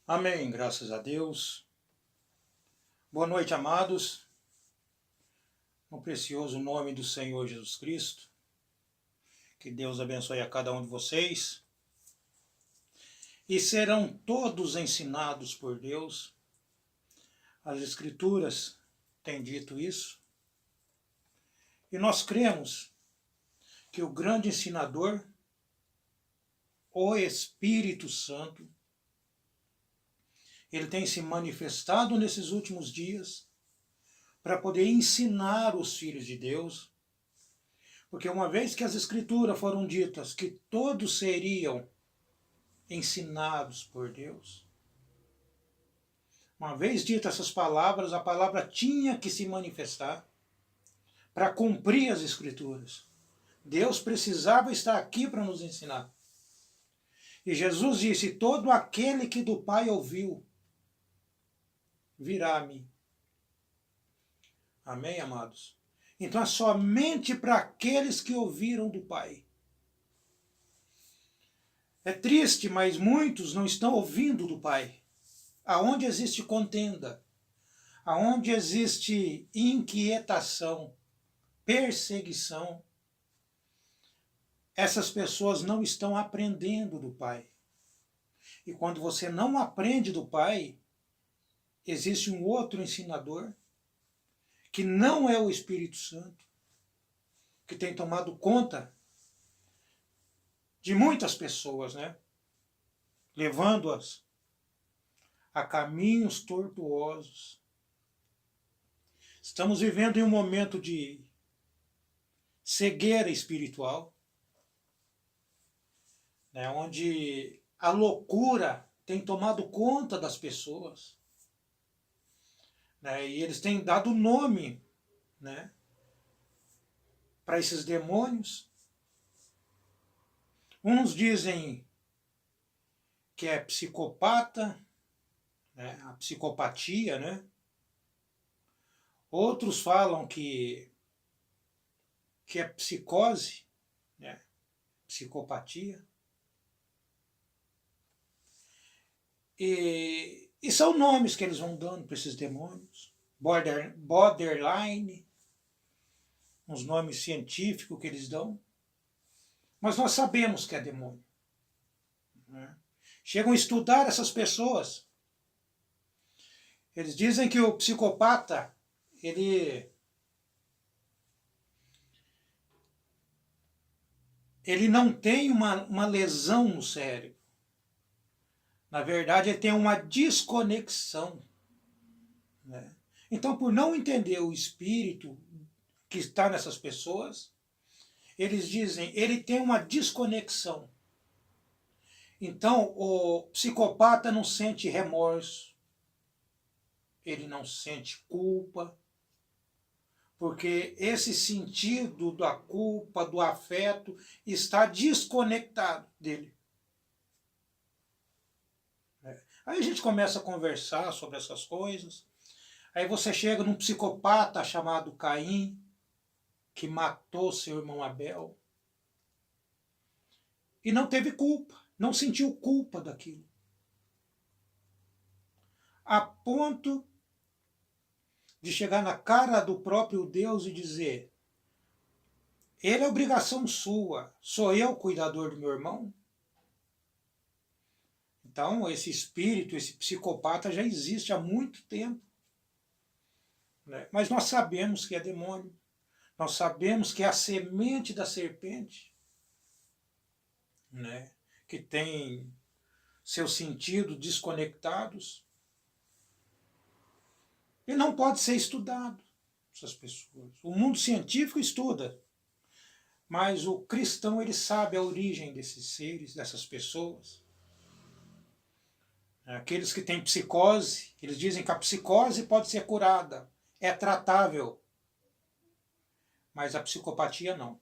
Amém, graças a Deus. Boa noite, amados. No precioso nome do Senhor Jesus Cristo. Que Deus abençoe a cada um de vocês. E serão todos ensinados por Deus. As Escrituras têm dito isso. E nós cremos que o grande ensinador, o Espírito Santo, ele tem se manifestado nesses últimos dias para poder ensinar os filhos de Deus, porque uma vez que as Escrituras foram ditas que todos seriam ensinados por Deus, uma vez ditas essas palavras, a palavra tinha que se manifestar para cumprir as Escrituras. Deus precisava estar aqui para nos ensinar. E Jesus disse: todo aquele que do Pai ouviu, virá a mim. Amém, amados? Então é somente para aqueles que ouviram do Pai. É triste, mas muitos não estão ouvindo do Pai. Aonde existe contenda, aonde existe inquietação, perseguição, essas pessoas não estão aprendendo do Pai. E quando você não aprende do Pai, existe um outro ensinador, que não é o Espírito Santo, que tem tomado conta de muitas pessoas, né? Levando-as a caminhos tortuosos. Estamos vivendo em um momento de cegueira espiritual, né? Onde a loucura tem tomado conta das pessoas. E eles têm dado nome, né, para esses demônios. Uns dizem que é psicopata, né, a psicopatia, né? Outros falam que é psicose, né, psicopatia. E são nomes que eles vão dando para esses demônios. Borderline, uns nomes científicos que eles dão. Mas nós sabemos que é demônio. Né? Chegam a estudar essas pessoas. Eles dizem que o psicopata, ele não tem uma lesão no cérebro. Na verdade, ele tem uma desconexão. Né? Então, por não entender o espírito que está nessas pessoas, eles dizem, ele tem uma desconexão. Então, o psicopata não sente remorso, ele não sente culpa, porque esse sentido da culpa, do afeto, está desconectado dele. Aí a gente começa a conversar sobre essas coisas. Aí você chega num psicopata chamado Caim, que matou seu irmão Abel. E não teve culpa, não sentiu culpa daquilo. A ponto de chegar na cara do próprio Deus e dizer: ele é obrigação sua, sou eu o cuidador do meu irmão? Então, esse espírito, esse psicopata já existe há muito tempo. Né? Mas nós sabemos que é demônio. Nós sabemos que é a semente da serpente, né? Que tem seus sentidos desconectados. E não pode ser estudado, essas pessoas. O mundo científico estuda. Mas o cristão, ele sabe a origem desses seres, dessas pessoas. Aqueles que têm psicose, eles dizem que a psicose pode ser curada, é tratável. Mas a psicopatia não.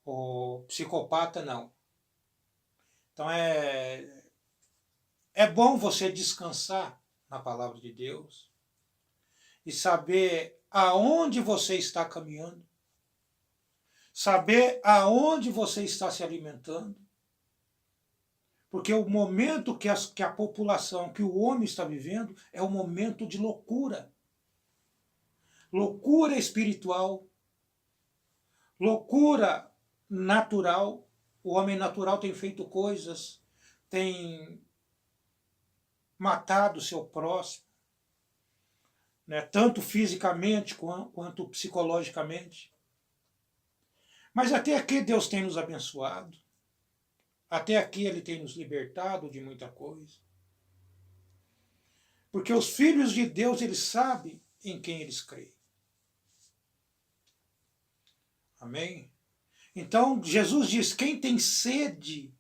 O psicopata não. Então é bom você descansar na palavra de Deus e saber aonde você está caminhando, saber aonde você está se alimentando, Porque o momento que a população, que o homem está vivendo, é um momento de loucura. Loucura espiritual, loucura natural. O homem natural tem feito coisas, tem matado o seu próximo, né, tanto fisicamente quanto psicologicamente. Mas até aqui Deus tem nos abençoado. Até aqui Ele tem nos libertado de muita coisa. Porque os filhos de Deus, eles sabem em quem eles creem. Amém? Então, Jesus diz, quem tem sede,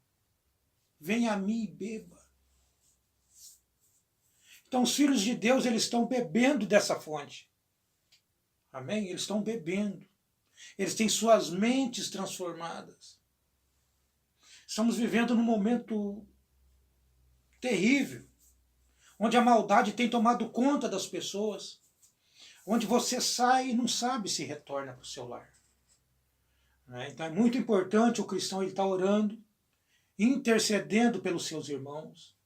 venha a mim e beba. Então, os filhos de Deus, eles estão bebendo dessa fonte. Amém? Eles estão bebendo. Eles têm suas mentes transformadas. Estamos vivendo num momento terrível, onde a maldade tem tomado conta das pessoas, onde você sai e não sabe se retorna para o seu lar. Então é muito importante o cristão estar orando, intercedendo pelos seus irmãos,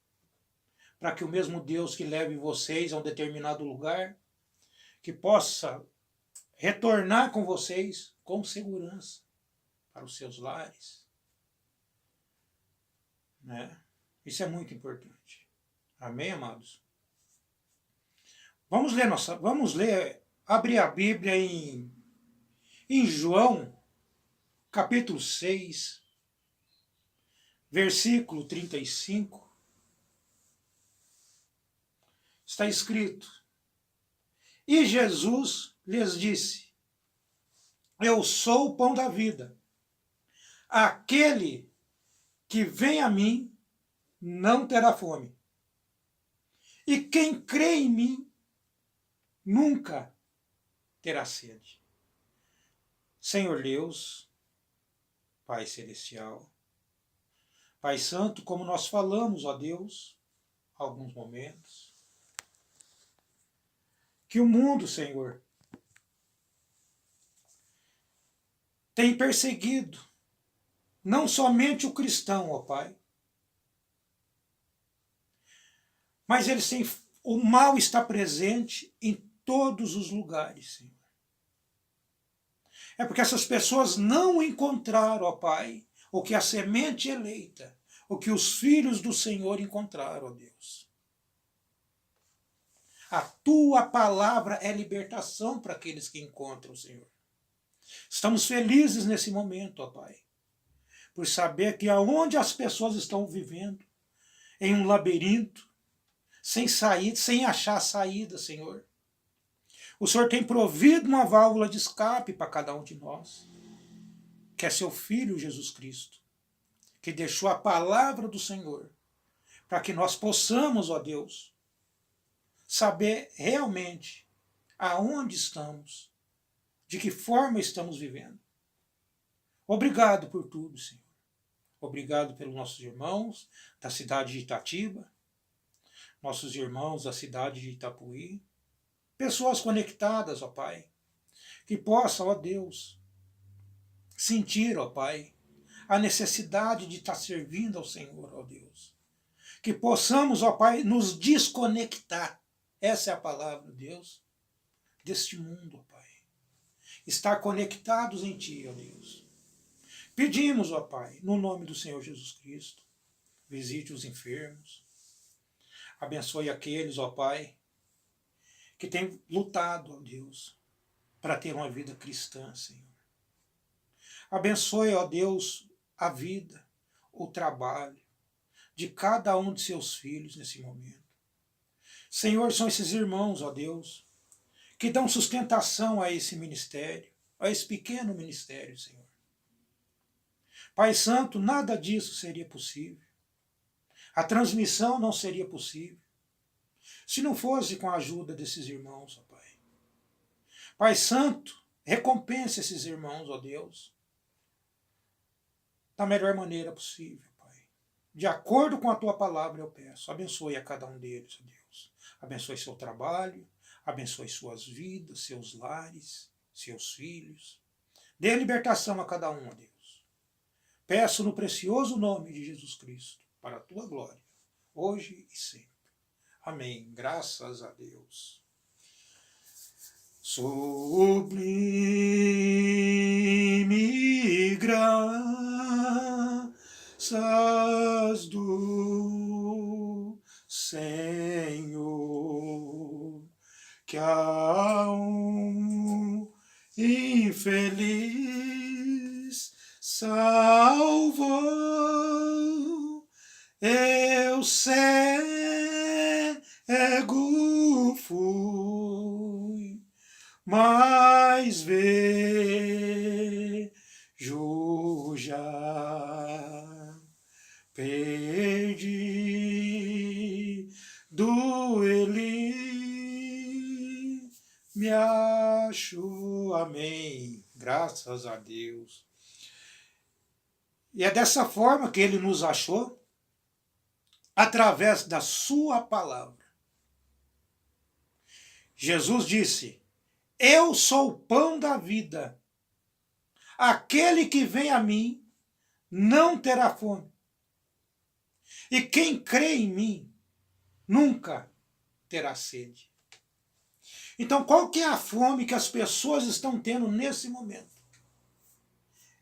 para que o mesmo Deus que leve vocês a um determinado lugar, que possa retornar com vocês com segurança para os seus lares. Isso é muito importante. Amém, amados? Vamos ler, abrir a Bíblia em João, capítulo 6, versículo 35. Está escrito: E Jesus lhes disse, eu sou o pão da vida. Aquele que vem a mim não terá fome. E quem crê em mim nunca terá sede. Senhor Deus, Pai Celestial, Pai Santo, como nós falamos, ó Deus, alguns momentos, que o mundo, Senhor, tem perseguido não somente o cristão, ó Pai, mas o mal está presente em todos os lugares, Senhor. É porque essas pessoas não encontraram, ó Pai, o que a semente eleita, o que os filhos do Senhor encontraram, ó Deus. A tua palavra é libertação para aqueles que encontram, Senhor. Estamos felizes nesse momento, ó Pai, por saber que aonde as pessoas estão vivendo, em um labirinto, sem saída, sem achar saída, Senhor, o Senhor tem provido uma válvula de escape para cada um de nós, que é seu Filho Jesus Cristo, que deixou a palavra do Senhor, para que nós possamos, ó Deus, saber realmente aonde estamos, de que forma estamos vivendo. Obrigado por tudo, Senhor. Obrigado pelos nossos irmãos da cidade de Itatiba, nossos irmãos da cidade de Itapuí, pessoas conectadas, ó Pai, que possam, ó Deus, sentir, ó Pai, a necessidade de estar servindo ao Senhor, ó Deus. Que possamos, ó Pai, nos desconectar, essa é a palavra, Deus, deste mundo, ó Pai. Estar conectados em Ti, ó Deus. Pedimos, ó Pai, no nome do Senhor Jesus Cristo, visite os enfermos, abençoe aqueles, ó Pai, que têm lutado, ó Deus, para ter uma vida cristã, Senhor. Abençoe, ó Deus, a vida, o trabalho de cada um de seus filhos nesse momento. Senhor, são esses irmãos, ó Deus, que dão sustentação a esse ministério, a esse pequeno ministério, Senhor. Pai Santo, nada disso seria possível. A transmissão não seria possível se não fosse com a ajuda desses irmãos, ó Pai. Pai Santo, recompense esses irmãos, ó Deus, da melhor maneira possível, Pai. De acordo com a Tua palavra eu peço, abençoe a cada um deles, ó Deus. Abençoe seu trabalho, abençoe suas vidas, seus lares, seus filhos. Dê libertação a cada um, ó Deus. Peço no precioso nome de Jesus Cristo. para a tua glória, hoje e sempre. Amém. Graças a Deus. Sublime graças do Senhor, que a infeliz salvou. Eu cego fui, mas vejo já. Perdido ele me achou. Amém. Graças a Deus. E é dessa forma que ele nos achou, através da sua palavra. Jesus disse: eu sou o pão da vida. Aquele que vem a mim não terá fome. E quem crê em mim nunca terá sede. Então, qual que é a fome que as pessoas estão tendo nesse momento?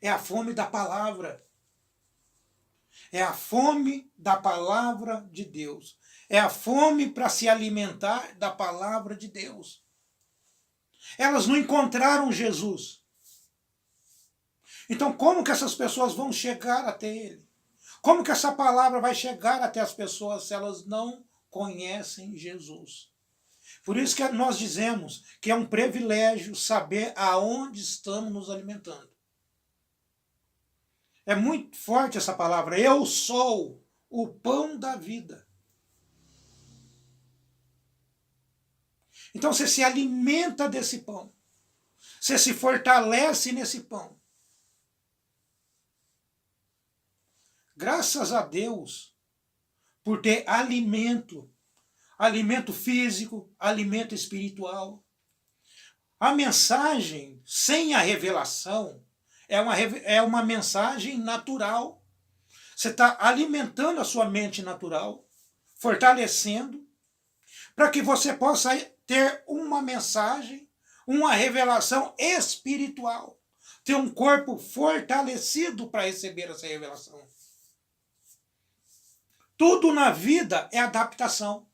É a fome da palavra. É a fome da palavra de Deus. É a fome para se alimentar da palavra de Deus. Elas não encontraram Jesus. Então, como que essas pessoas vão chegar até Ele? Como que essa palavra vai chegar até as pessoas se elas não conhecem Jesus? Por isso que nós dizemos que é um privilégio saber aonde estamos nos alimentando. É muito forte essa palavra. Eu sou o pão da vida. Então você se alimenta desse pão. Você se fortalece nesse pão. Graças a Deus por ter alimento. Alimento físico, alimento espiritual. A mensagem sem a revelação é uma mensagem natural. Você está alimentando a sua mente natural, fortalecendo, para que você possa ter uma mensagem, uma revelação espiritual. Ter um corpo fortalecido para receber essa revelação. Tudo na vida é adaptação.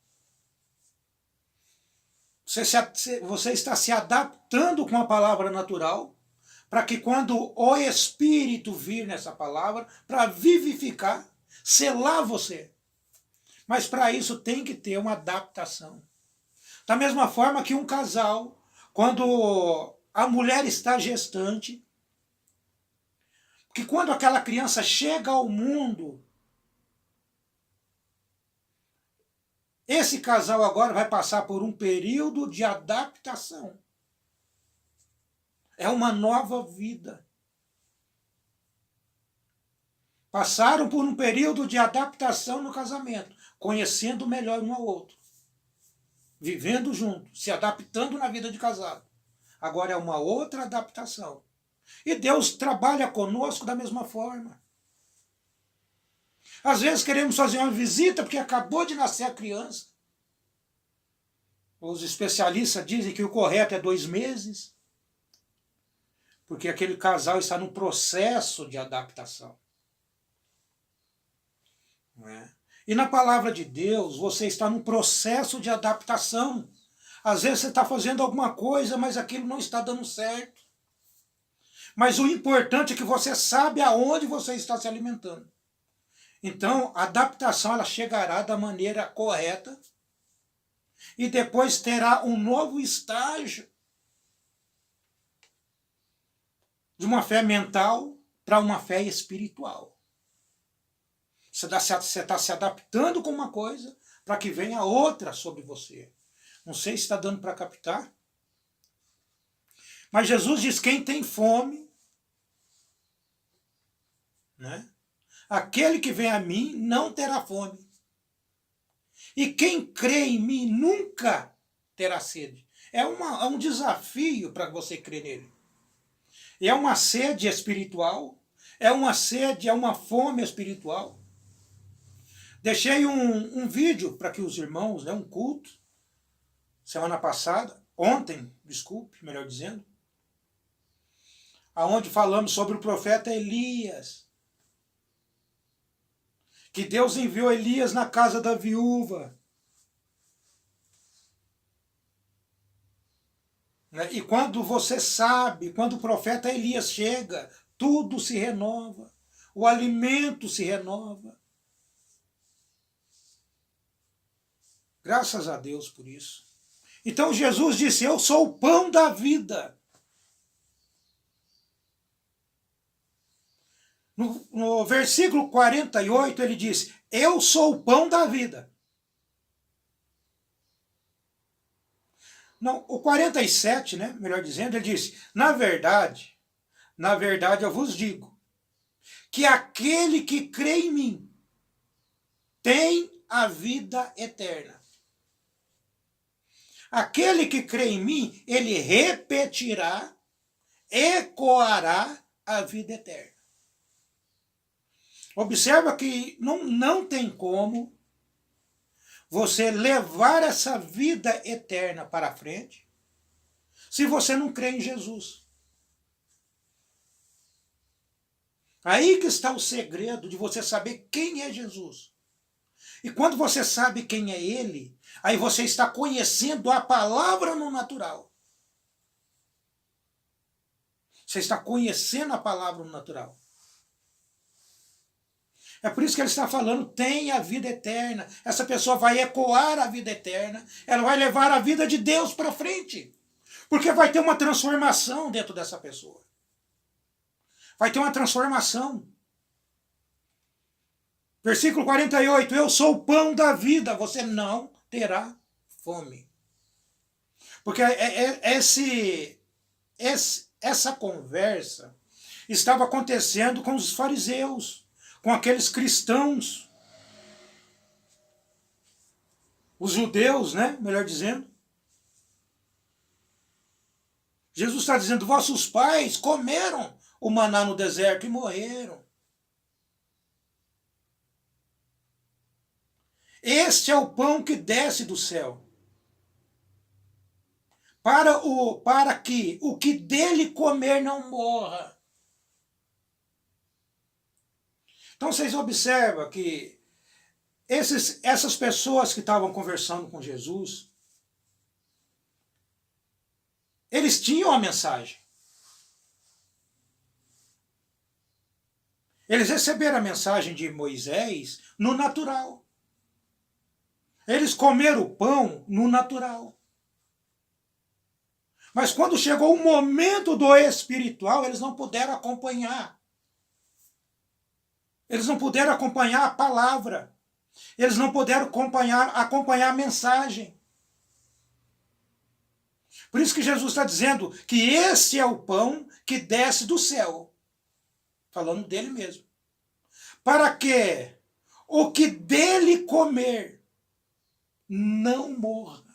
Você está se adaptando com a palavra natural, para que quando o Espírito vir nessa palavra, para vivificar, selar você. Mas para isso tem que ter uma adaptação. Da mesma forma que um casal, quando a mulher está gestante, que quando aquela criança chega ao mundo, esse casal agora vai passar por um período de adaptação. É uma nova vida. Passaram por um período de adaptação no casamento, conhecendo melhor um ao outro, vivendo junto, se adaptando na vida de casado. Agora é uma outra adaptação. E Deus trabalha conosco da mesma forma. Às vezes queremos fazer uma visita porque acabou de nascer a criança. Os especialistas dizem que o correto é 2 meses, porque aquele casal está no processo de adaptação. Não é? E na palavra de Deus, você está num processo de adaptação. Às vezes você está fazendo alguma coisa, mas aquilo não está dando certo. Mas o importante é que você sabe aonde você está se alimentando. Então, a adaptação ela chegará da maneira correta e depois terá um novo estágio de uma fé mental para uma fé espiritual. Você está se adaptando com uma coisa para que venha outra sobre você. Não sei se está dando para captar. Mas Jesus diz, quem tem fome, né? Aquele que vem a mim não terá fome. E quem crê em mim nunca terá sede. É um desafio para você crer nele. É uma sede espiritual, é uma sede, é uma fome espiritual. Deixei um vídeo para que os irmãos, né, um culto, semana passada, ontem, desculpe, melhor dizendo, aonde falamos sobre o profeta Elias. Que Deus enviou Elias na casa da viúva. E quando você sabe, quando o profeta Elias chega, tudo se renova, o alimento se renova. Graças a Deus por isso. Então Jesus disse, eu sou o pão da vida. No versículo 48 ele diz, eu sou o pão da vida. Não, o 47, né, melhor dizendo, ele disse, na verdade eu vos digo, que aquele que crê em mim tem a vida eterna. Aquele que crê em mim, ele repetirá, ecoará a vida eterna. Observa que não tem como você levar essa vida eterna para frente se você não crê em Jesus. Aí que está o segredo de você saber quem é Jesus. E quando você sabe quem é Ele, aí você está conhecendo a palavra no natural. Você está conhecendo a palavra no natural. É por isso que ele está falando, tem a vida eterna. Essa pessoa vai ecoar a vida eterna, ela vai levar a vida de Deus para frente. Porque vai ter uma transformação dentro dessa pessoa. Vai ter uma transformação. Versículo 48, eu sou o pão da vida, você não terá fome. Porque essa conversa estava acontecendo com os fariseus, com aqueles cristãos, os judeus, né? Melhor dizendo. Jesus está dizendo, vossos pais comeram o maná no deserto e morreram. Este é o pão que desce do céu, para que o que dele comer não morra. Então vocês observam que essas pessoas que estavam conversando com Jesus, eles tinham a mensagem. Eles receberam a mensagem de Moisés no natural. Eles comeram o pão no natural. Mas quando chegou o momento do espiritual, eles não puderam acompanhar. Eles não puderam acompanhar a palavra. Eles não puderam acompanhar a mensagem. Por isso que Jesus está dizendo que esse é o pão que desce do céu. Falando dele mesmo. Para que o que dele comer não morra.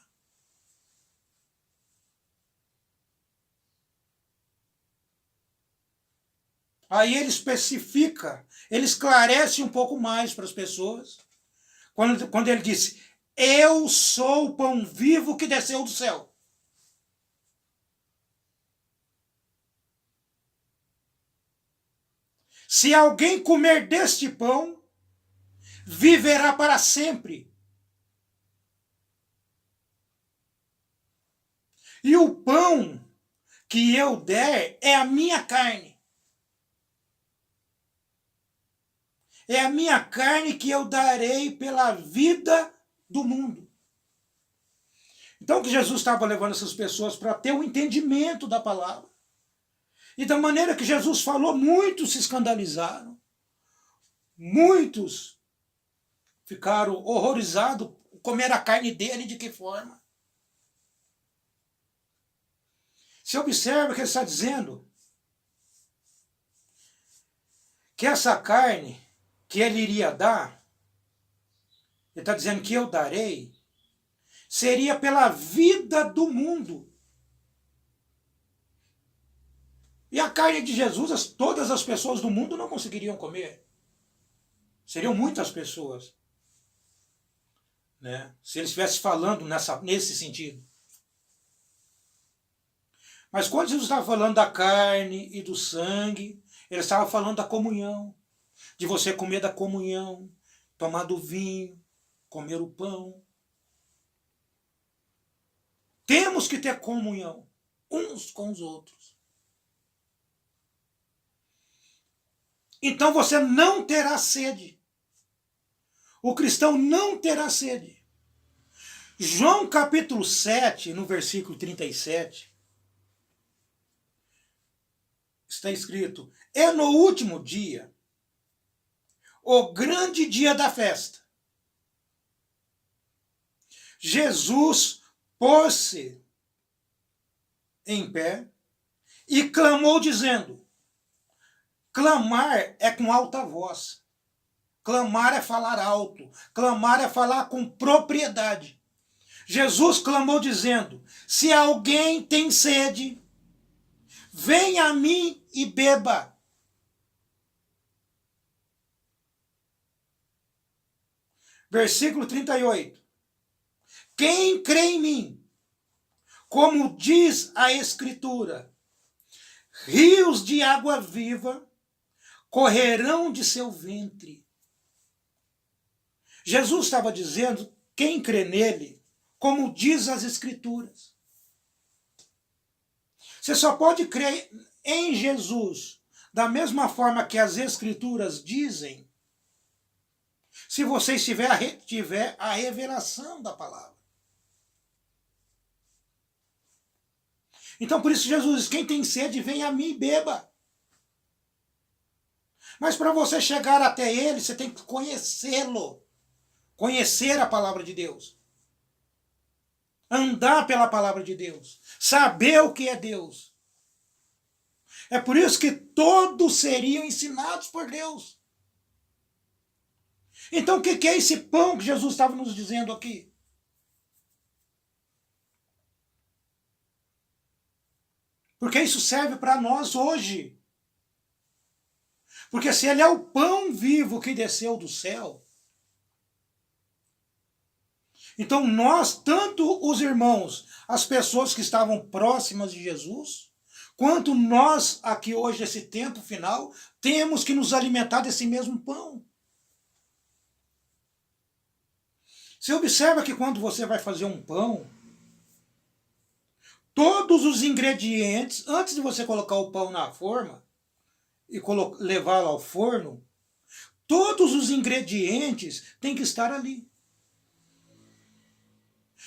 Aí ele especifica, ele esclarece um pouco mais para as pessoas, quando ele diz, eu sou o pão vivo que desceu do céu. Se alguém comer deste pão, viverá para sempre. E o pão que eu der é a minha carne. É a minha carne que eu darei pela vida do mundo. Então que Jesus estava levando essas pessoas para ter um entendimento da palavra. E da maneira que Jesus falou, muitos se escandalizaram. Muitos ficaram horrorizados, comer a carne dele, de que forma? Você observa que ele está dizendo que essa carne que ele iria dar, ele está dizendo que eu darei, seria pela vida do mundo. E a carne de Jesus, todas as pessoas do mundo não conseguiriam comer. Seriam muitas pessoas. né? Se ele estivesse falando nesse sentido. Mas quando Jesus estava falando da carne e do sangue, ele estava falando da comunhão, de você comer da comunhão, tomar do vinho, comer o pão. Temos que ter comunhão uns com os outros. Então você não terá sede. O cristão não terá sede. João capítulo 7, no versículo 37, está escrito: é no último dia, o grande dia da festa. Jesus pôs-se em pé e clamou dizendo: clamar é com alta voz. Clamar é falar alto. Clamar é falar com propriedade. Jesus clamou dizendo: se alguém tem sede, venha a mim e beba. Versículo 38. Quem crê em mim, como diz a Escritura, rios de água viva correrão de seu ventre. Jesus estava dizendo: quem crê nele, como diz as Escrituras. Você só pode crer em Jesus da mesma forma que as Escrituras dizem, se você tiver a revelação da palavra. Então por isso Jesus diz: quem tem sede, vem a mim e beba. Mas para você chegar até ele, você tem que conhecê-lo. Conhecer a palavra de Deus. Andar pela palavra de Deus. Saber o que é Deus. É por isso que todos seriam ensinados por Deus. Então o que é esse pão que Jesus estava nos dizendo aqui? Porque isso serve para nós hoje. Porque se ele é o pão vivo que desceu do céu, então nós, tanto os irmãos, as pessoas que estavam próximas de Jesus, quanto nós aqui hoje, nesse tempo final, temos que nos alimentar desse mesmo pão. Você observa que quando você vai fazer um pão, todos os ingredientes, antes de você colocar o pão na forma e levá-lo ao forno, todos os ingredientes têm que estar ali.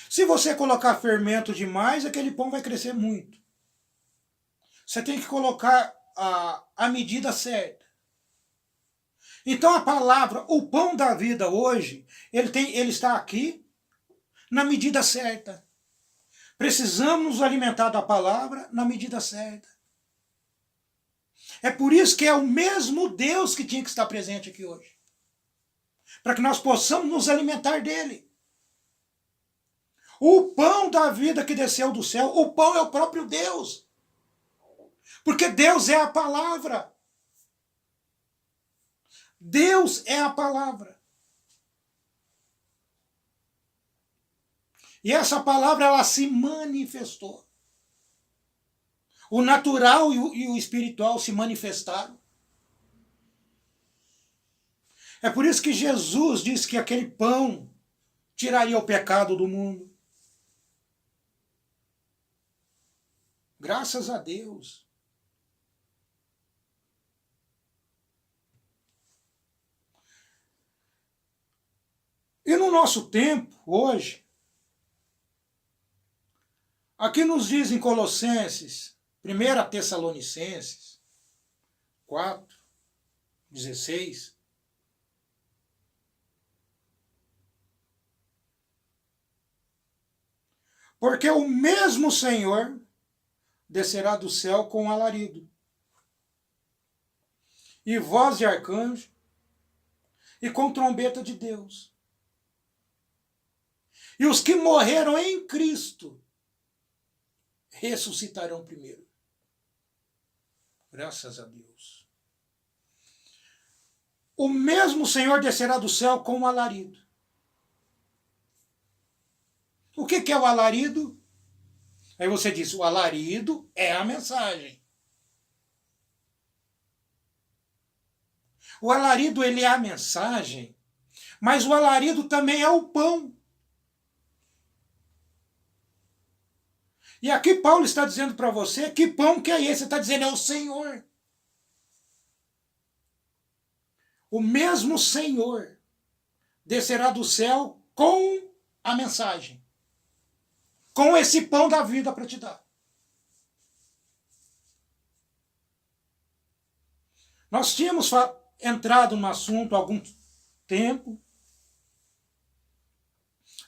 Se você colocar fermento demais, aquele pão vai crescer muito. Você tem que colocar a medida certa. Então a palavra, o pão da vida hoje, ele está aqui na medida certa. Precisamos nos alimentar da palavra na medida certa. É por isso que é o mesmo Deus que tinha que estar presente aqui hoje. Para que nós possamos nos alimentar dele. O pão da vida que desceu do céu, o pão é o próprio Deus. Porque Deus é a palavra. Deus é a palavra. E essa palavra, ela se manifestou. O natural e o espiritual se manifestaram. É por isso que Jesus disse que aquele pão tiraria o pecado do mundo. Graças a Deus. E no nosso tempo, hoje, aqui nos diz em Colossenses, 1 Tessalonicenses 4, 16, porque o mesmo Senhor descerá do céu com alarido, e voz de arcanjo, e com trombeta de Deus. E os que morreram em Cristo ressuscitarão primeiro. Graças a Deus. O mesmo Senhor descerá do céu com um alarido. O que é o alarido? Aí você diz, o alarido é a mensagem. O alarido, ele é a mensagem, mas o alarido também é o pão. E aqui Paulo está dizendo para você, que pão que é esse? Ele está dizendo, é o Senhor. O mesmo Senhor descerá do céu com a mensagem, com esse pão da vida para te dar. Nós tínhamos entrado no assunto há algum tempo,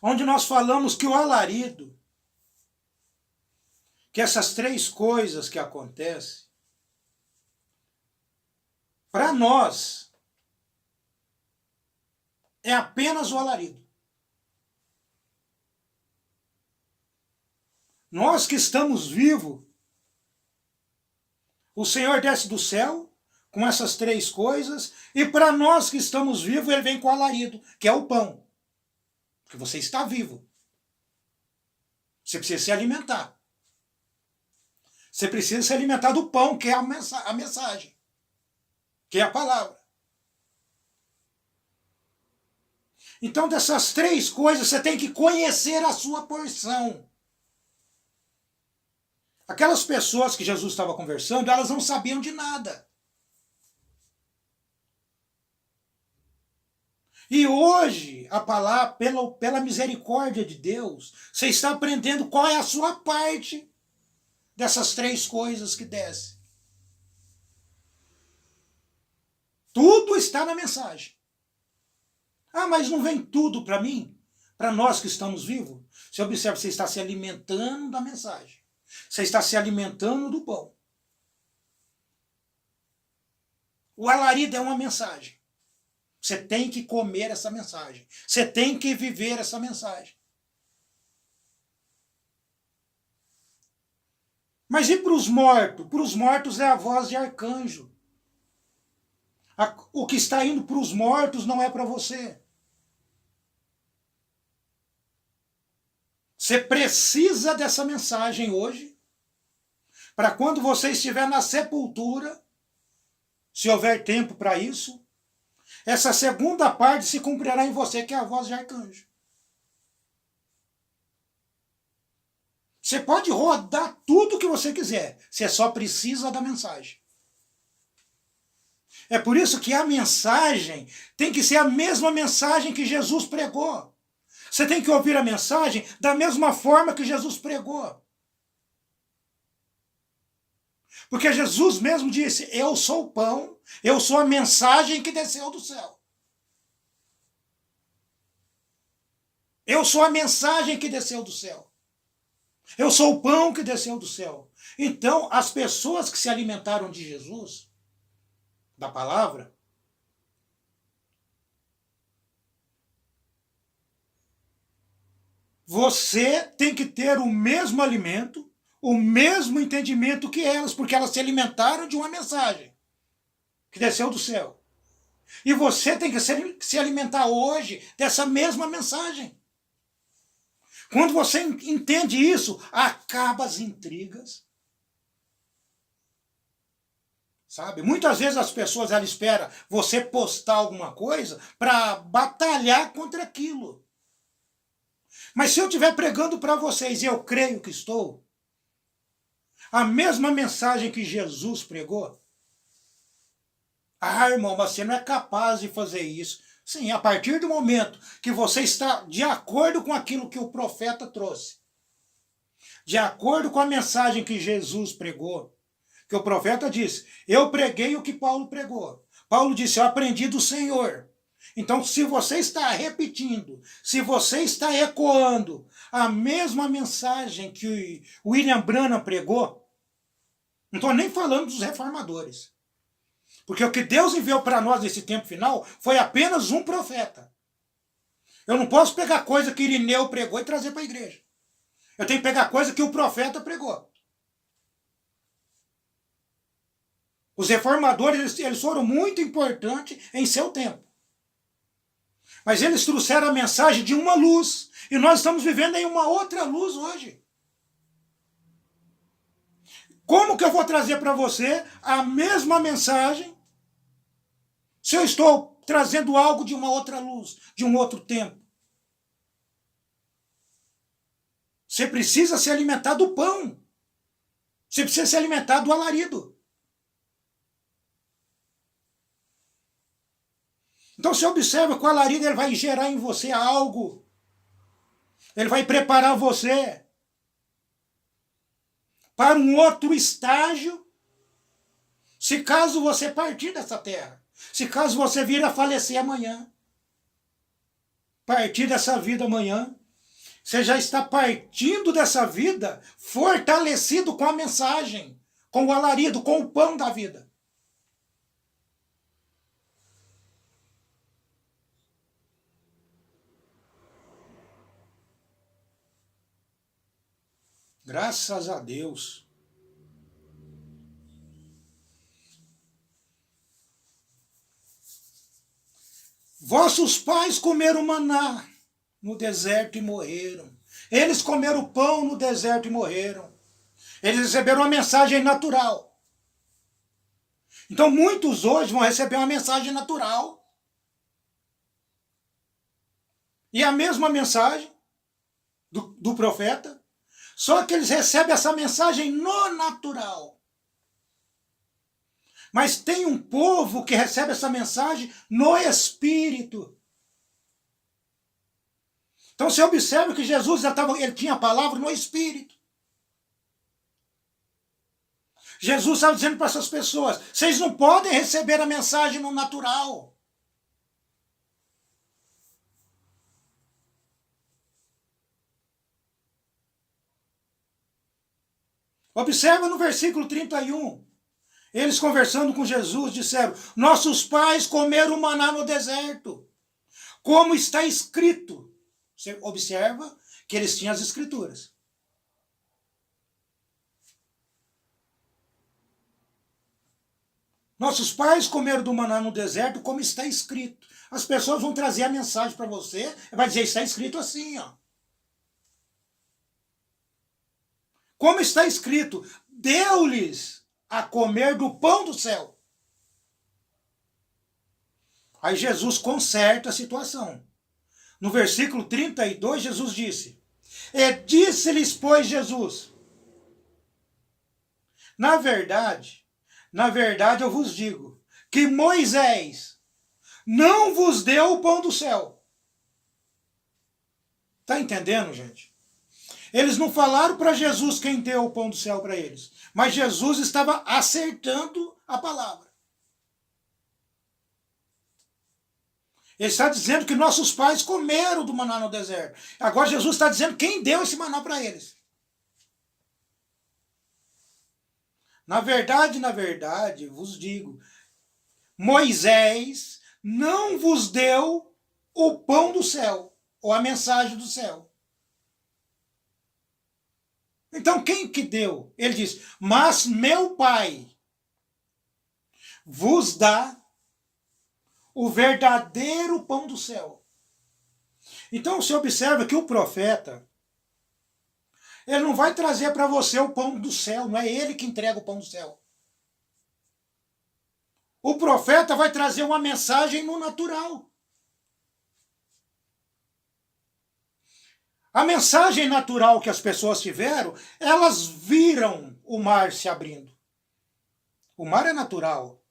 onde nós falamos que o alarido, que essas três coisas que acontecem, para nós, é apenas o alarido. Nós que estamos vivos, o Senhor desce do céu com essas três coisas, e para nós que estamos vivos, ele vem com o alarido, que é o pão. Porque você está vivo. Você precisa se alimentar. Você precisa se alimentar do pão, que é a mensagem, que é a palavra. Então, dessas três coisas, você tem que conhecer a sua porção. Aquelas pessoas que Jesus estava conversando, elas não sabiam de nada. E hoje, a palavra, pela misericórdia de Deus, você está aprendendo qual é a sua parte dessas três coisas que descem. Tudo está na mensagem. Ah, mas não vem tudo para mim? Para nós que estamos vivos? Você observa, você está se alimentando da mensagem. Você está se alimentando do pão. O alarido é uma mensagem. Você tem que comer essa mensagem. Você tem que viver essa mensagem. Mas e para os mortos? Para os mortos é a voz de arcanjo. O que está indo para os mortos não é para você. Você precisa dessa mensagem hoje, para quando você estiver na sepultura, se houver tempo para isso, essa segunda parte se cumprirá em você, que é a voz de arcanjo. Você pode rodar tudo o que você quiser, você só precisa da mensagem. É por isso que a mensagem tem que ser a mesma mensagem que Jesus pregou. Você tem que ouvir a mensagem da mesma forma que Jesus pregou. Porque Jesus mesmo disse, eu sou o pão, eu sou a mensagem que desceu do céu. Eu sou a mensagem que desceu do céu. Eu sou o pão que desceu do céu. Então, as pessoas que se alimentaram de Jesus, da palavra, você tem que ter o mesmo alimento, o mesmo entendimento que elas, porque elas se alimentaram de uma mensagem que desceu do céu. E você tem que se alimentar hoje dessa mesma mensagem. Quando você entende isso, acaba as intrigas. Sabe? Muitas vezes as pessoas elas esperam você postar alguma coisa para batalhar contra aquilo. Mas se eu estiver pregando para vocês, e eu creio que estou, a mesma mensagem que Jesus pregou, ah, irmão, mas você não é capaz de fazer isso. Sim, a partir do momento que você está de acordo com aquilo que o profeta trouxe, de acordo com a mensagem que Jesus pregou, que o profeta disse, eu preguei o que Paulo pregou. Paulo disse, eu aprendi do Senhor. Então, se você está repetindo, se você está ecoando a mesma mensagem que William Branham pregou, não estou nem falando dos reformadores. Porque o que Deus enviou para nós nesse tempo final foi apenas um profeta. Eu não posso pegar coisa que Irineu pregou e trazer para a igreja. Eu tenho que pegar coisa que o profeta pregou. Os reformadores eles foram muito importantes em seu tempo. Mas eles trouxeram a mensagem de uma luz. E nós estamos vivendo em uma outra luz hoje. Como que eu vou trazer para você a mesma mensagem se eu estou trazendo algo de uma outra luz, de um outro tempo? Você precisa se alimentar do pão. Você precisa se alimentar do alarido. Então você observa que o alarido ele vai gerar em você algo. Ele vai preparar você para um outro estágio, se caso você partir dessa terra. Se caso você vir a falecer amanhã. Partir dessa vida amanhã. Você já está partindo dessa vida fortalecido com a mensagem, com o alarido, com o pão da vida. Graças a Deus. Vossos pais comeram maná no deserto e morreram. Eles comeram pão no deserto e morreram. Eles receberam uma mensagem natural. Então muitos hoje vão receber uma mensagem natural. E a mesma mensagem do profeta, só que eles recebem essa mensagem no natural. Mas tem um povo que recebe essa mensagem no espírito. Então você observa que Jesus ele tinha a palavra no espírito. Jesus estava dizendo para essas pessoas, vocês não podem receber a mensagem no natural. Observa no versículo 31. Eles conversando com Jesus disseram, nossos pais comeram maná no deserto, como está escrito. Você observa que eles tinham as escrituras. Nossos pais comeram do maná no deserto, como está escrito. As pessoas vão trazer a mensagem para você, vai dizer, está escrito assim, ó. Como está escrito, deu-lhes a comer do pão do céu. Aí Jesus conserta a situação. No versículo 32, Jesus disse, e disse-lhes, pois, Jesus, na verdade eu vos digo, que Moisés não vos deu o pão do céu. Está entendendo, gente? Eles não falaram para Jesus quem deu o pão do céu para eles, mas Jesus estava acertando a palavra. Ele está dizendo que nossos pais comeram do maná no deserto. Agora Jesus está dizendo quem deu esse maná para eles. Na verdade, vos digo, Moisés não vos deu o pão do céu, ou a mensagem do céu. Então quem que deu? Ele diz, mas meu Pai vos dá o verdadeiro pão do céu. Então você observa que o profeta, ele não vai trazer para você o pão do céu, não é ele que entrega o pão do céu. O profeta vai trazer uma mensagem no natural. A mensagem natural que as pessoas tiveram, elas viram o mar se abrindo. O mar é natural.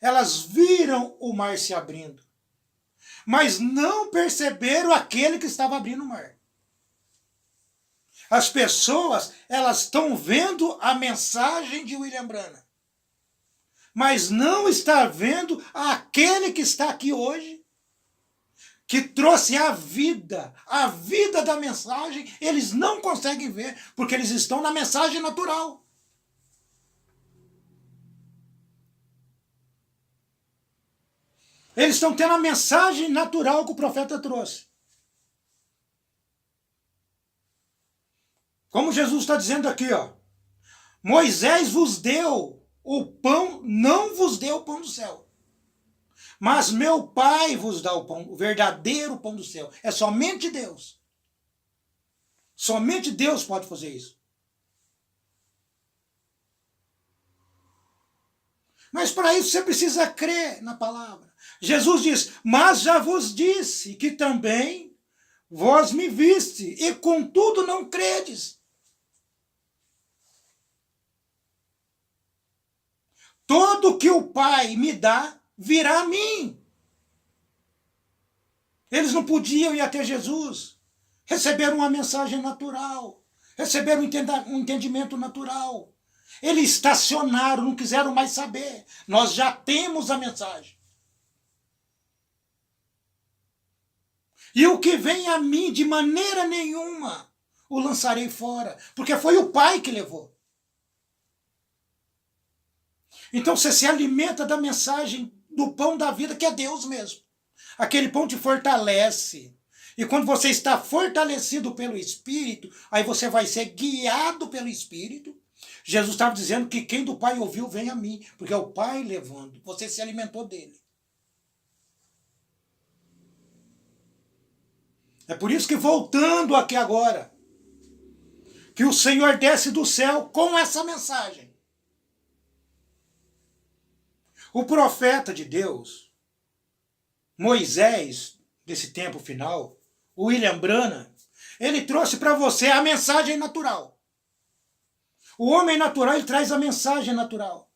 Elas viram o mar se abrindo, mas não perceberam aquele que estava abrindo o mar. As pessoas, elas estão vendo a mensagem de William Branham, mas não está vendo aquele que está aqui hoje, que trouxe a vida da mensagem. Eles não conseguem ver, porque eles estão na mensagem natural. Eles estão tendo a mensagem natural que o profeta trouxe. Como Jesus está dizendo aqui, ó. Moisés vos deu o pão, não vos deu o pão do céu. Mas meu Pai vos dá o pão, o verdadeiro pão do céu. É somente Deus. Somente Deus pode fazer isso. Mas para isso você precisa crer na palavra. Jesus diz, mas já vos disse que também vós me viste, e contudo não credes. Todo que o Pai me dá, virá a mim. Eles não podiam ir até Jesus. Receberam uma mensagem natural. Receberam um entendimento natural. Eles estacionaram, não quiseram mais saber. Nós já temos a mensagem. E o que vem a mim, de maneira nenhuma, o lançarei fora. Porque foi o Pai que levou. Então você se alimenta da mensagem do pão da vida, que é Deus mesmo. Aquele pão te fortalece. E quando você está fortalecido pelo Espírito, aí você vai ser guiado pelo Espírito. Jesus estava dizendo que quem do Pai ouviu, vem a mim. Porque é o Pai levando. Você se alimentou dele. É por isso que, voltando aqui agora, que o Senhor desce do céu com essa mensagem. O profeta de Deus, Moisés, desse tempo final, William Branham, ele trouxe para você a mensagem natural. O homem natural, ele traz a mensagem natural.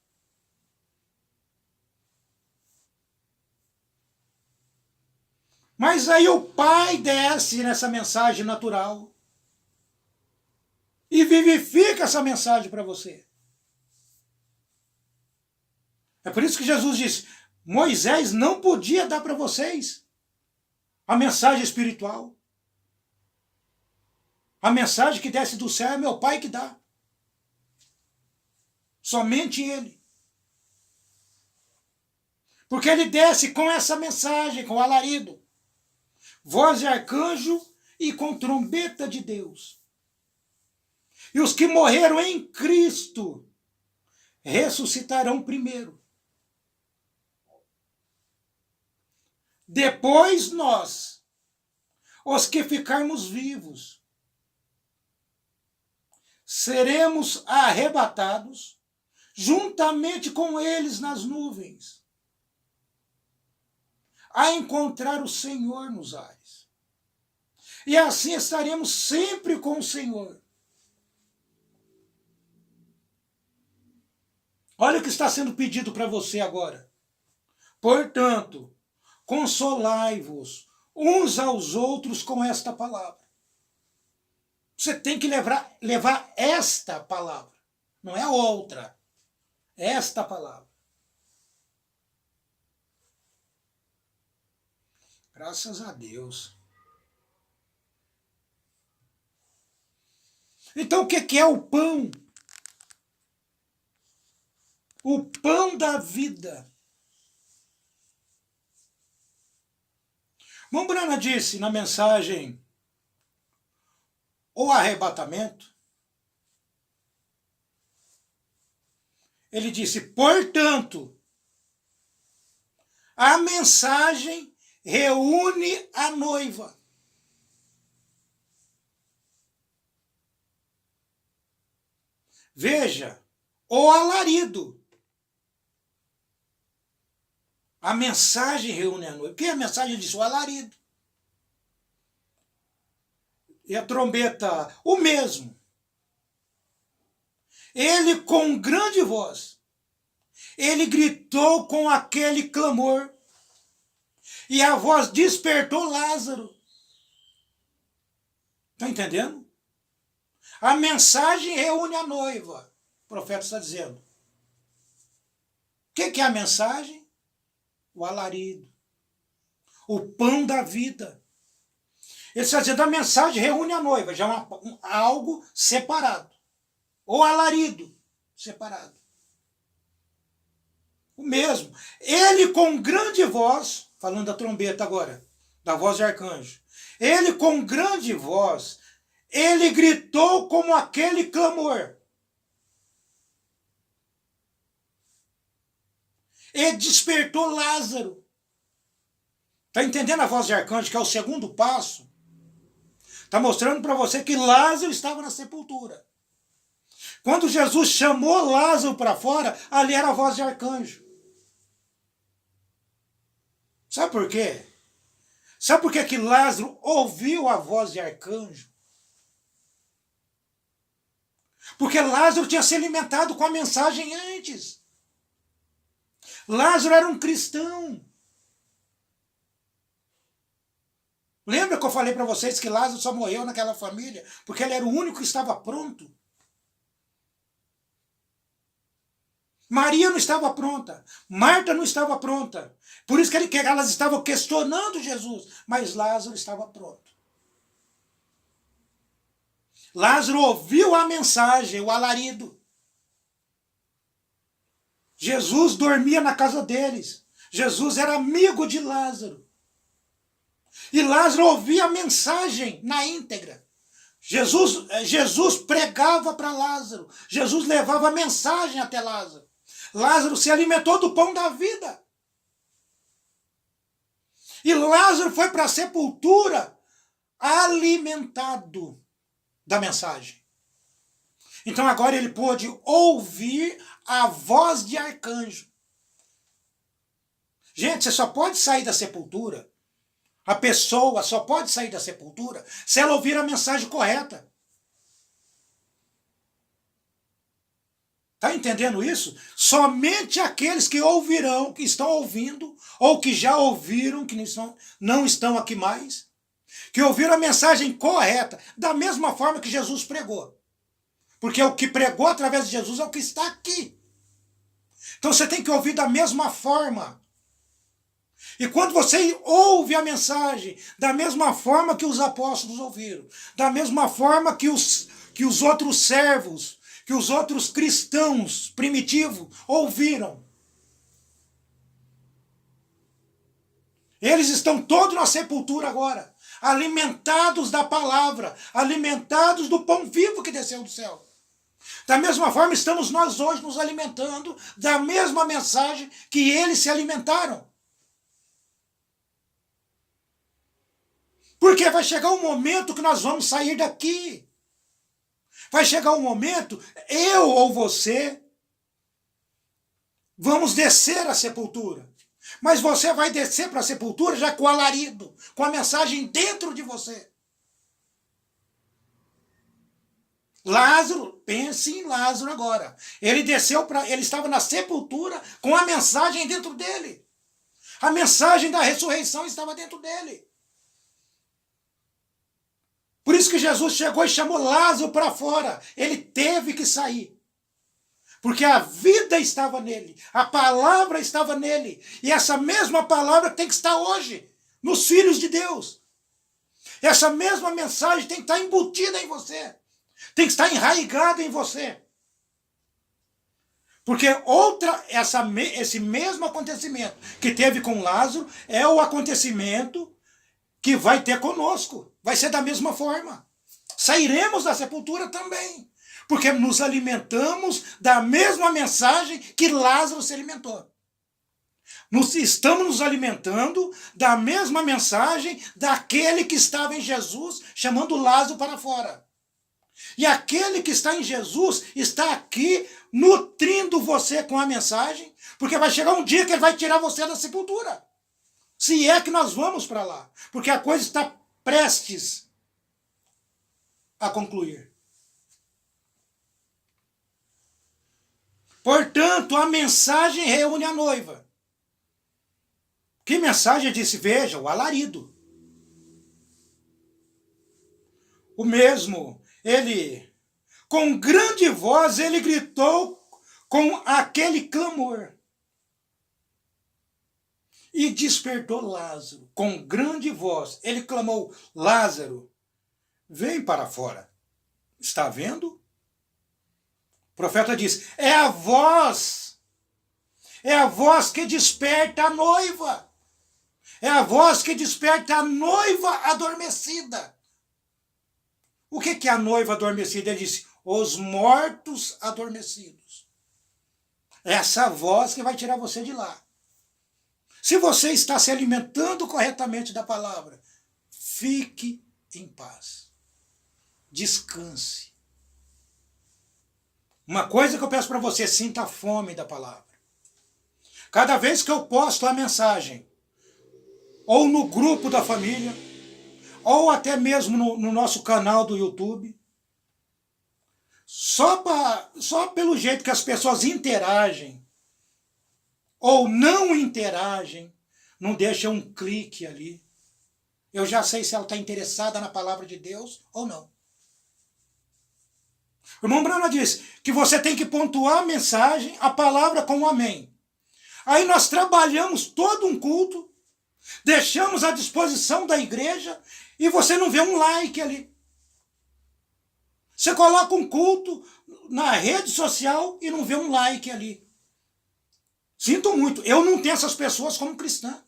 Mas aí o Pai desce nessa mensagem natural e vivifica essa mensagem para você. É por isso que Jesus diz, Moisés não podia dar para vocês a mensagem espiritual. A mensagem que desce do céu é meu Pai que dá. Somente Ele. Porque Ele desce com essa mensagem, com alarido, voz de arcanjo e com trombeta de Deus. E os que morreram em Cristo ressuscitarão primeiro. Depois nós, os que ficarmos vivos, seremos arrebatados juntamente com eles nas nuvens, a encontrar o Senhor nos ares. E assim estaremos sempre com o Senhor. Olha o que está sendo pedido para você agora. Portanto, consolai-vos uns aos outros com esta palavra. Você tem que levar esta palavra, não é a outra. Esta palavra. Graças a Deus. Então o que é o pão? O pão da vida. Mombrana disse na mensagem O Arrebatamento, ele disse, portanto, a mensagem reúne a noiva. Veja, o alarido. A mensagem reúne a noiva. O que a mensagem diz? O alarido. E a trombeta, o mesmo. Ele com grande voz, ele gritou com aquele clamor, e a voz despertou Lázaro. Está entendendo? A mensagem reúne a noiva, o profeta está dizendo. O que é a mensagem? O alarido, o pão da vida. Ele está dizendo, a mensagem reúne a noiva, já é algo separado. O alarido, separado. O mesmo. Ele com grande voz, falando da trombeta agora, da voz de arcanjo, ele com grande voz, ele gritou como aquele clamor. E despertou Lázaro. Está entendendo a voz de arcanjo, que é o segundo passo? Está mostrando para você que Lázaro estava na sepultura. Quando Jesus chamou Lázaro para fora, ali era a voz de arcanjo. Sabe por quê? Sabe por que Lázaro ouviu a voz de arcanjo? Porque Lázaro tinha se alimentado com a mensagem antes. Lázaro era um cristão. Lembra que eu falei para vocês que Lázaro só morreu naquela família porque ele era o único que estava pronto? Maria não estava pronta, Marta não estava pronta. Por isso que elas estavam questionando Jesus, mas Lázaro estava pronto. Lázaro ouviu a mensagem, o alarido. Jesus dormia na casa deles. Jesus era amigo de Lázaro. E Lázaro ouvia a mensagem na íntegra. Jesus pregava para Lázaro. Jesus levava a mensagem até Lázaro. Lázaro se alimentou do pão da vida. E Lázaro foi para a sepultura alimentado da mensagem. Então agora ele pôde ouvir a voz de arcanjo. Gente, você só pode sair da sepultura, a pessoa só pode sair da sepultura se ela ouvir a mensagem correta. Está entendendo isso? Somente aqueles que ouvirão, que estão ouvindo, ou que já ouviram, que não estão aqui mais, que ouviram a mensagem correta, da mesma forma que Jesus pregou. Porque o que pregou através de Jesus é o que está aqui. Então você tem que ouvir da mesma forma. E quando você ouve a mensagem da mesma forma que os apóstolos ouviram, da mesma forma que os outros servos, que os outros cristãos primitivos ouviram, eles estão todos na sepultura agora, alimentados da palavra, alimentados do pão vivo que desceu do céu. Da mesma forma estamos nós hoje nos alimentando da mesma mensagem que eles se alimentaram. Porque vai chegar um momento que nós vamos sair daqui. Vai chegar um momento, eu ou você, vamos descer à sepultura. Mas você vai descer para a sepultura já com o alarido, com a mensagem dentro de você. Lázaro, pense em Lázaro agora. Ele estava na sepultura com a mensagem dentro dele. A mensagem da ressurreição estava dentro dele. Por isso que Jesus chegou e chamou Lázaro para fora. Ele teve que sair. Porque a vida estava nele. A palavra estava nele. E essa mesma palavra tem que estar hoje nos filhos de Deus. Essa mesma mensagem tem que estar embutida em você. Tem que estar enraigada em você. Porque esse mesmo acontecimento que teve com Lázaro é o acontecimento que vai ter conosco. Vai ser da mesma forma. Sairemos da sepultura também. Porque nos alimentamos da mesma mensagem que Lázaro se alimentou. Estamos nos alimentando da mesma mensagem daquele que estava em Jesus, chamando Lázaro para fora. E aquele que está em Jesus está aqui nutrindo você com a mensagem, porque vai chegar um dia que ele vai tirar você da sepultura. Se é que nós vamos para lá. Porque a coisa está prestes a concluir. Portanto, a mensagem reúne a noiva. Que mensagem disse? Veja, o alarido. O mesmo, ele, com grande voz, ele gritou com aquele clamor. E despertou Lázaro, com grande voz. Ele clamou, Lázaro, vem para fora. Está vendo? O profeta diz, é a voz que desperta a noiva. É a voz que desperta a noiva adormecida. O que é a noiva adormecida? Ele disse, os mortos adormecidos. É essa voz que vai tirar você de lá. Se você está se alimentando corretamente da palavra, fique em paz. Descanse. Uma coisa que eu peço para você, sinta a fome da palavra. Cada vez que eu posto a mensagem, ou no grupo da família, ou até mesmo no nosso canal do YouTube, só pelo jeito que as pessoas interagem, ou não interagem, não deixa um clique ali. Eu já sei se ela está interessada na palavra de Deus ou não. O irmão Brana diz que você tem que pontuar a mensagem, a palavra com um amém. Aí nós trabalhamos todo um culto, deixamos à disposição da igreja e você não vê um like ali. Você coloca um culto na rede social e não vê um like ali. Sinto muito, eu não tenho essas pessoas como cristã.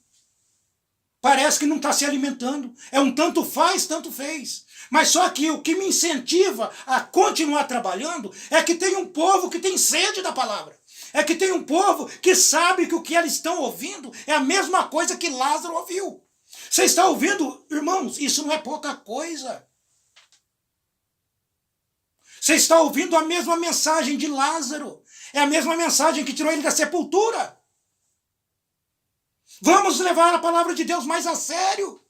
Parece que não está se alimentando. É um tanto faz, tanto fez. Mas só que o que me incentiva a continuar trabalhando é que tem um povo que tem sede da palavra. É que tem um povo que sabe que o que eles estão ouvindo é a mesma coisa que Lázaro ouviu. Você está ouvindo, irmãos? Isso não é pouca coisa. Você está ouvindo a mesma mensagem de Lázaro. É a mesma mensagem que tirou ele da sepultura. Vamos levar a palavra de Deus mais a sério.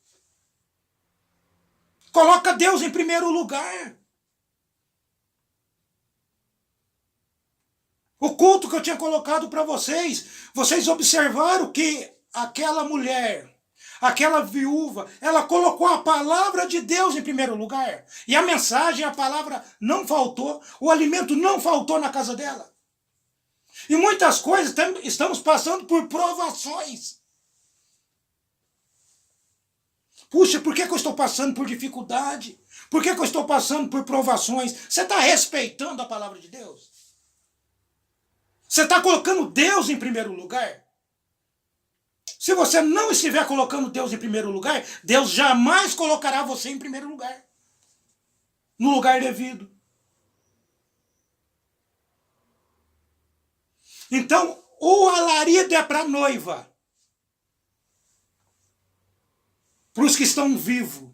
Coloca Deus em primeiro lugar. O culto que eu tinha colocado para vocês, vocês observaram que aquela mulher, aquela viúva, ela colocou a palavra de Deus em primeiro lugar. E a mensagem, a palavra não faltou, o alimento não faltou na casa dela. E muitas coisas estamos passando por provações. Puxa, por que eu estou passando por dificuldade? Por que eu estou passando por provações? Você está respeitando a palavra de Deus? Você está colocando Deus em primeiro lugar? Se você não estiver colocando Deus em primeiro lugar, Deus jamais colocará você em primeiro lugar. No lugar devido. Então, o alarido é para a noiva. Para os que estão vivos.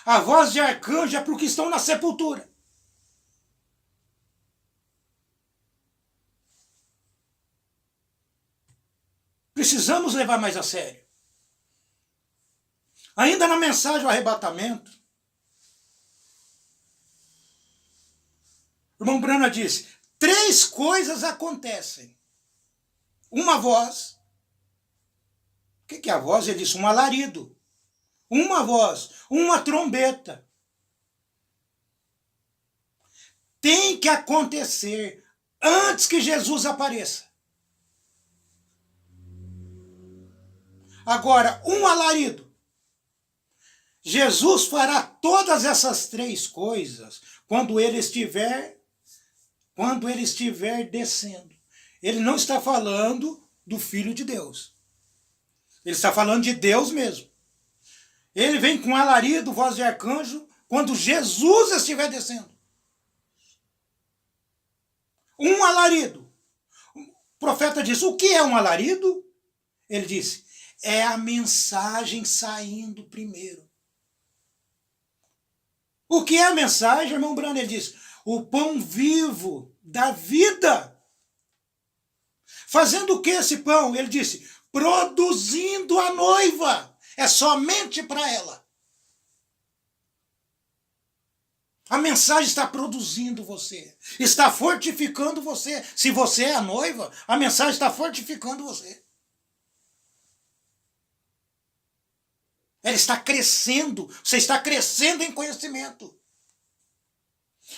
A voz de arcanjo é para os que estão na sepultura. Precisamos levar mais a sério. Ainda na mensagem do arrebatamento, o irmão Brana disse, 3 coisas acontecem. Uma voz. O que é a voz? Ele disse, um alarido. Uma voz, uma trombeta. Tem que acontecer antes que Jesus apareça. Agora, um alarido. Jesus fará todas essas 3 coisas quando ele estiver descendo. Ele não está falando do Filho de Deus. Ele está falando de Deus mesmo. Ele vem com alarido, voz de arcanjo, quando Jesus estiver descendo. Um alarido. O profeta disse, o que é um alarido? Ele disse, é a mensagem saindo primeiro. O que é a mensagem, irmão Brano? Ele diz, o pão vivo da vida. Fazendo o que esse pão? Ele disse, produzindo a noiva. É somente para ela. A mensagem está produzindo você. Está fortificando você. Se você é a noiva, a mensagem está fortificando você. Ela está crescendo. Você está crescendo em conhecimento.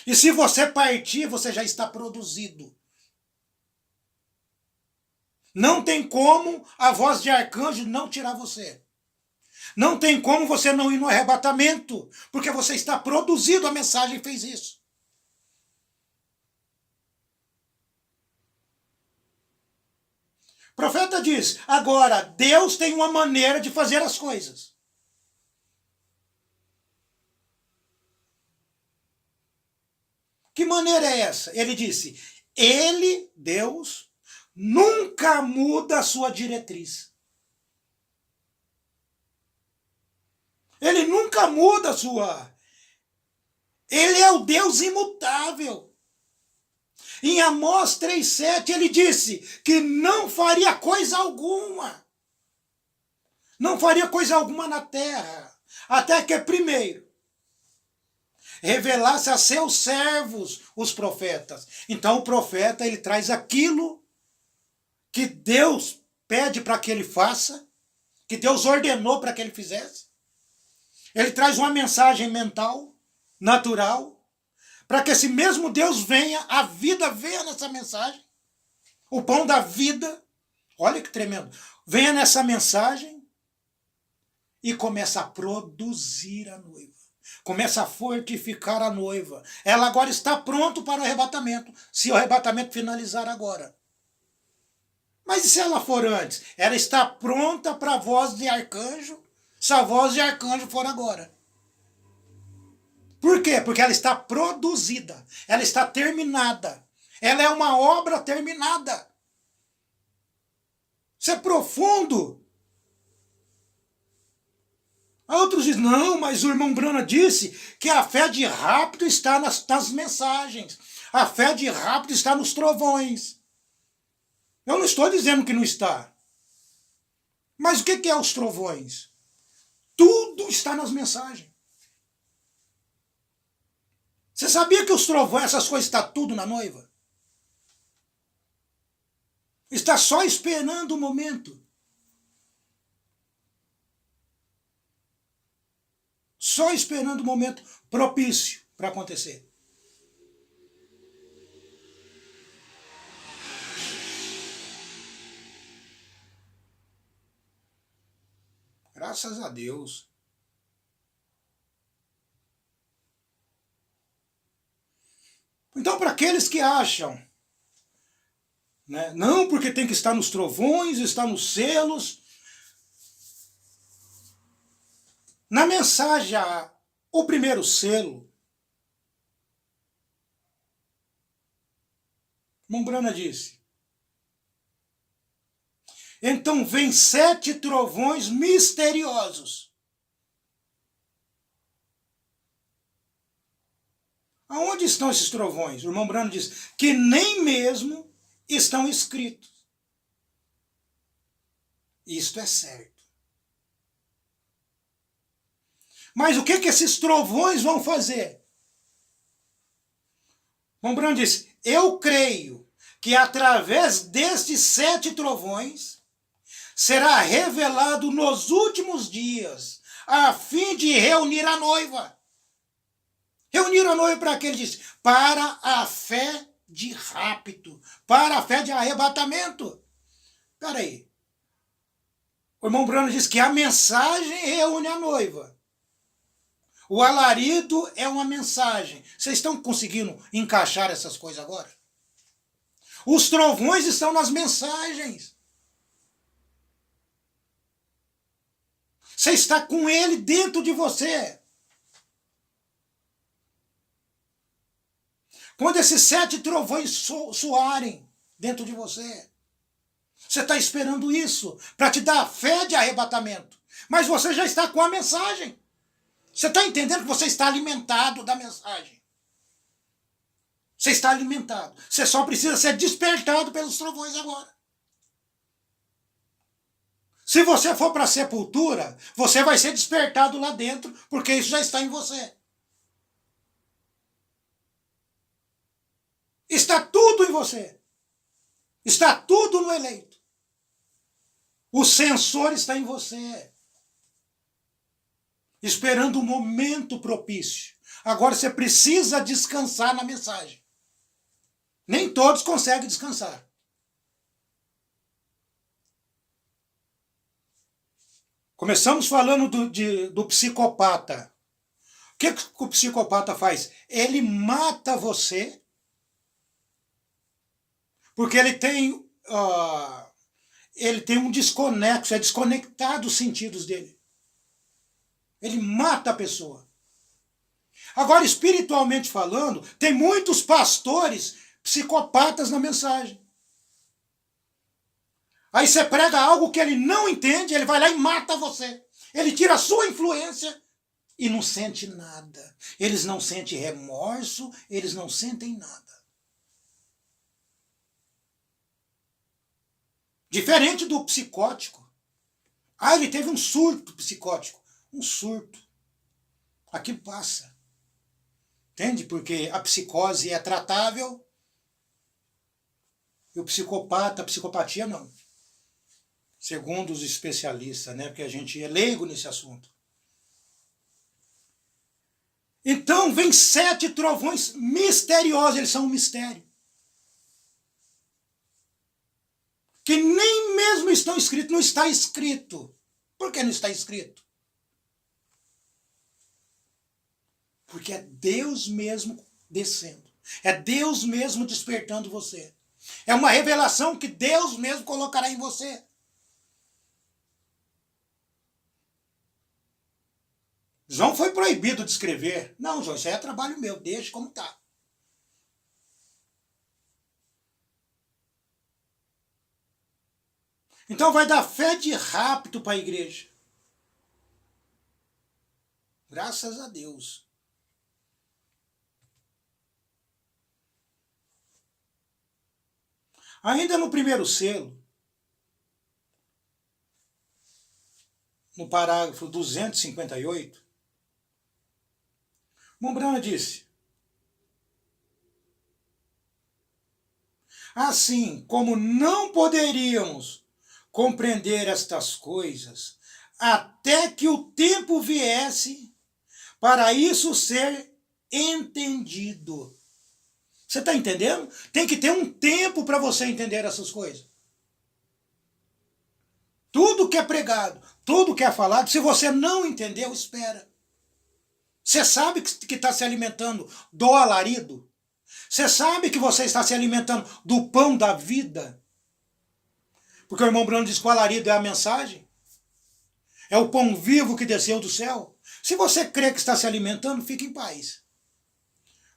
E se você partir, você já está produzido. Não tem como a voz de arcanjo não tirar você. Não tem como você não ir no arrebatamento, porque você está produzido, a mensagem fez isso. O profeta diz, agora, Deus tem uma maneira de fazer as coisas. Que maneira é essa? Ele disse, Ele, Deus, nunca muda a sua diretriz. Ele nunca muda a sua. Ele é o Deus imutável. Em Amós 3,7 ele disse que não faria coisa alguma. Não faria coisa alguma na terra. Até que primeiro revelasse a seus servos, os profetas. Então o profeta ele traz aquilo que Deus pede para que ele faça, que Deus ordenou para que ele fizesse. Ele traz uma mensagem mental, natural, para que esse mesmo Deus venha, a vida venha nessa mensagem. O pão da vida, olha que tremendo, venha nessa mensagem e começa a produzir a noiva. Começa a fortificar a noiva. Ela agora está pronta para o arrebatamento, se o arrebatamento finalizar agora. Mas e se ela for antes? Ela está pronta para a voz de arcanjo, se a voz de arcanjo for agora. Por quê? Porque ela está produzida, ela está terminada. Ela é uma obra terminada. Isso é profundo. Outros dizem, não, mas o irmão Brana disse que a fé de rápido está nas mensagens. A fé de rápido está nos trovões. Eu não estou dizendo que não está. Mas o que é os trovões? Tudo está nas mensagens. Você sabia que os trovões, essas coisas, está tudo na noiva? Está só esperando o momento. Só esperando o momento propício para acontecer. Graças a Deus. Então, para aqueles que acham, né, não porque tem que estar nos trovões, está nos selos. Na mensagem, o primeiro selo, Mombrana disse, então vem 7 trovões misteriosos. Aonde estão esses trovões? O irmão Brano diz que nem mesmo estão escritos. Isto é certo. Mas o que esses trovões vão fazer? O irmão Brano diz, eu creio que através destes 7 trovões será revelado nos últimos dias, a fim de reunir a noiva. Reunir a noiva para que ele disse? Para a fé de rapto, para a fé de arrebatamento. Espera aí. O irmão Brano diz que a mensagem reúne a noiva. O alarido é uma mensagem. Vocês estão conseguindo encaixar essas coisas agora? Os trovões estão nas mensagens. Você está com ele dentro de você. Quando esses 7 trovões soarem dentro de você, você está esperando isso para te dar a fé de arrebatamento. Mas você já está com a mensagem. Você está entendendo que você está alimentado da mensagem. Você está alimentado. Você só precisa ser despertado pelos trovões agora. Se você for para a sepultura, você vai ser despertado lá dentro, porque isso já está em você. Está tudo em você. Está tudo no eleito. O sensor está em você. Esperando o momento propício. Agora você precisa descansar na mensagem. Nem todos conseguem descansar. Começamos falando do psicopata. O que o psicopata faz? Ele mata você porque ele tem um desconexo, é desconectado os sentidos dele. Ele mata a pessoa. Agora, espiritualmente falando, tem muitos pastores psicopatas na mensagem. Aí você prega algo que ele não entende, ele vai lá e mata você. Ele tira a sua influência e não sente nada. Eles não sentem remorso, eles não sentem nada. Diferente do psicótico. Ah, ele teve um surto psicótico. Um surto. Aquilo passa. Entende? Porque a psicose é tratável e o psicopata, a psicopatia não. Segundo os especialistas, né? Porque a gente é leigo nesse assunto. Então vem 7 trovões misteriosos, eles são um mistério. Que nem mesmo estão escritos, não está escrito. Por que não está escrito? Porque é Deus mesmo descendo. É Deus mesmo despertando você. É uma revelação que Deus mesmo colocará em você. João foi proibido de escrever. Não, João, isso aí é trabalho meu, deixa como está. Então vai dar fé de rápido para a igreja. Graças a Deus. Ainda no primeiro selo, no parágrafo 258, Mombrana disse: assim como não poderíamos compreender estas coisas até que o tempo viesse para isso ser entendido. Você está entendendo? Tem que ter um tempo para você entender essas coisas. Tudo que é pregado, tudo que é falado, se você não entendeu, espera. Você sabe que está se alimentando do alarido? Você sabe que você está se alimentando do pão da vida? Porque o irmão Bruno diz que o alarido é a mensagem. É o pão vivo que desceu do céu. Se você crê que está se alimentando, fique em paz.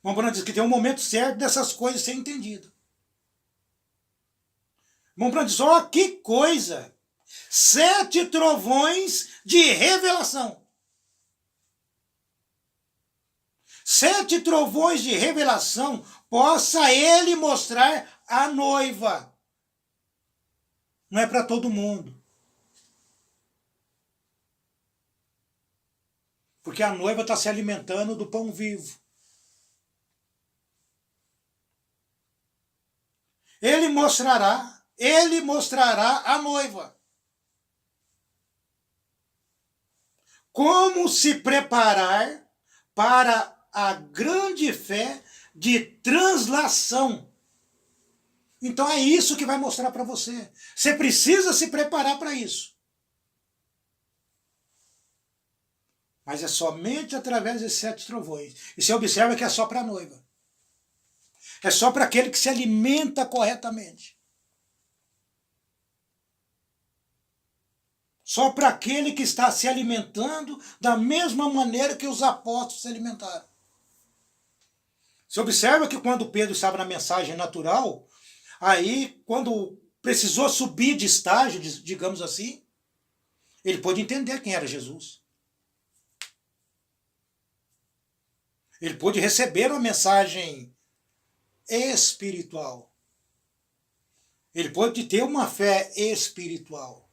O irmão Bruno diz que tem um momento certo dessas coisas ser entendido. O irmão Bruno diz, ó, que coisa! 7 trovões de revelação. 7 trovões de revelação possa ele mostrar à noiva. Não é para todo mundo. Porque a noiva está se alimentando do pão vivo. Ele mostrará à noiva como se preparar para a grande fé de translação. Então é isso que vai mostrar para você. Você precisa se preparar para isso. Mas é somente através desses 7 trovões. E você observa que é só para a noiva. É só para aquele que se alimenta corretamente. Só para aquele que está se alimentando da mesma maneira que os apóstolos se alimentaram. Você observa que quando Pedro estava na mensagem natural, aí quando precisou subir de estágio, digamos assim, ele pôde entender quem era Jesus. Ele pôde receber uma mensagem espiritual. Ele pode ter uma fé espiritual.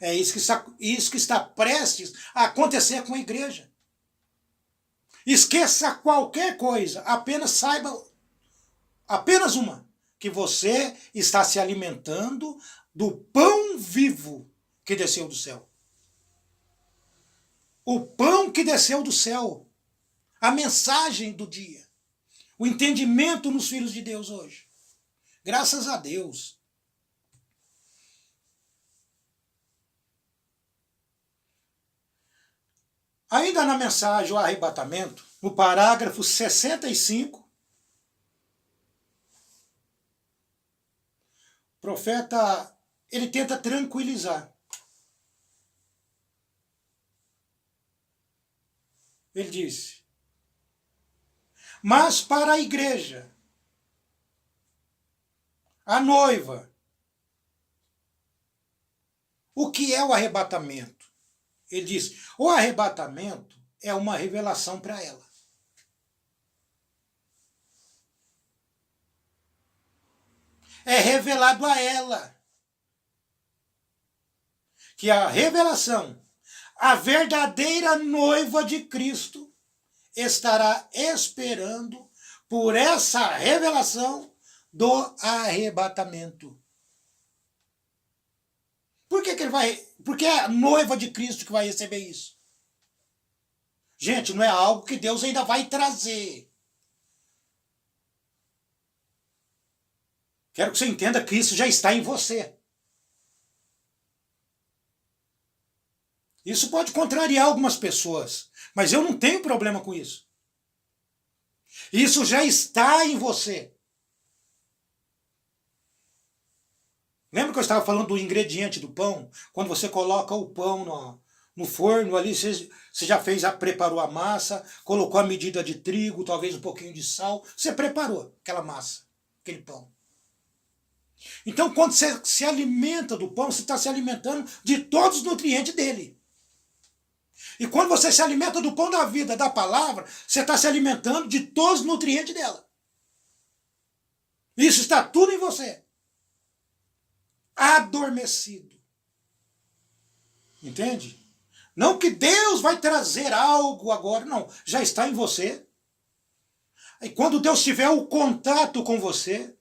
É isso que está prestes a acontecer com a igreja. Esqueça qualquer coisa, apenas saiba, apenas uma, que você está se alimentando do pão vivo que desceu do céu. O pão que desceu do céu. A mensagem do dia. O entendimento nos filhos de Deus hoje. Graças a Deus. Ainda na mensagem, o arrebatamento, no parágrafo 65, o profeta, ele tenta tranquilizar. Ele disse: mas para a igreja, a noiva, o que é o arrebatamento? Ele diz, o arrebatamento é uma revelação para ela. É revelado a ela que a revelação, a verdadeira noiva de Cristo, estará esperando por essa revelação do arrebatamento. Por que ele vai? Porque é a noiva de Cristo que vai receber isso. Gente, não é algo que Deus ainda vai trazer. Quero que você entenda que isso já está em você. Isso pode contrariar algumas pessoas, mas eu não tenho problema com isso. Isso já está em você. Lembra que eu estava falando do ingrediente do pão? Quando você coloca o pão no forno ali, você já preparou a massa, colocou a medida de trigo, talvez um pouquinho de sal, você preparou aquela massa, aquele pão. Então, quando você se alimenta do pão, você está se alimentando de todos os nutrientes dele. E quando você se alimenta do pão da vida, da palavra, você está se alimentando de todos os nutrientes dela. Isso está tudo em você. Adormecido. Entende? Não que Deus vai trazer algo agora, não. Já está em você. E quando Deus tiver o contato com você,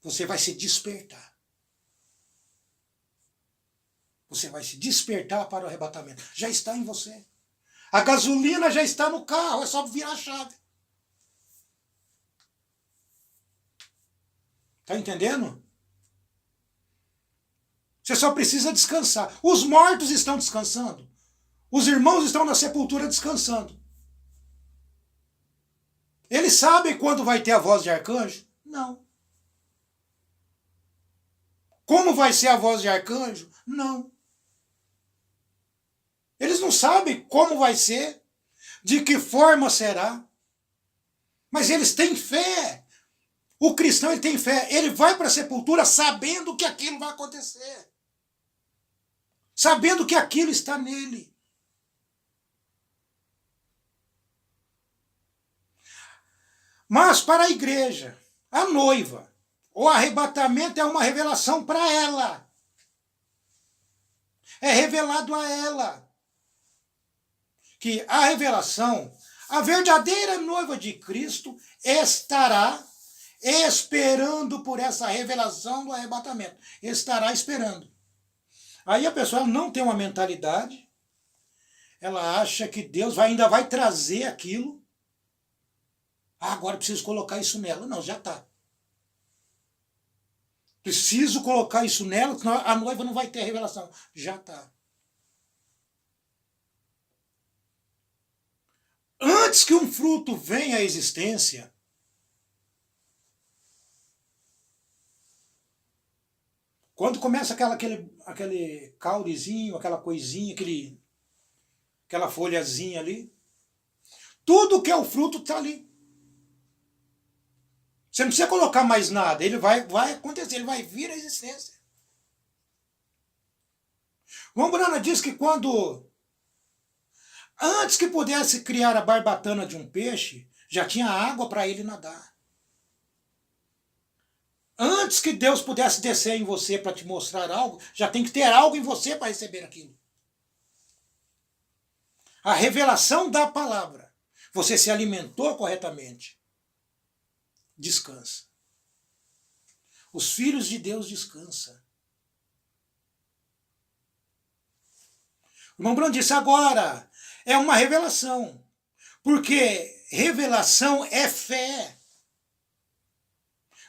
você vai se despertar. Você vai se despertar para o arrebatamento. Já está em você. A gasolina já está no carro, é só virar a chave. Está entendendo? Você só precisa descansar. Os mortos estão descansando. Os irmãos estão na sepultura descansando. Eles sabem quando vai ter a voz de arcanjo? Não. Como vai ser a voz de arcanjo? Não. Eles não sabem como vai ser, de que forma será. Mas eles têm fé. O cristão ele tem fé. Ele vai para a sepultura sabendo que aquilo vai acontecer. Sabendo que aquilo está nele. Mas para a igreja, a noiva, o arrebatamento é uma revelação para ela. É revelado a ela. Que a revelação, a verdadeira noiva de Cristo, estará esperando por essa revelação do arrebatamento. Estará esperando. Aí a pessoa não tem uma mentalidade, ela acha que Deus ainda vai trazer aquilo. Ah, agora preciso colocar isso nela. Não, já está. Preciso colocar isso nela, senão a noiva não vai ter revelação. Já está. Antes que um fruto venha à existência, quando começa aquele caurezinho, aquela coisinha, aquela folhazinha ali, tudo que é o fruto está ali. Você não precisa colocar mais nada, ele vai acontecer, ele vai vir à existência. João Brana diz que antes que pudesse criar a barbatana de um peixe, já tinha água para ele nadar. Antes que Deus pudesse descer em você para te mostrar algo, já tem que ter algo em você para receber aquilo. A revelação da palavra. Você se alimentou corretamente. Descansa. Os filhos de Deus descansam. O irmão Bruno disse, agora é uma revelação. Porque revelação é fé.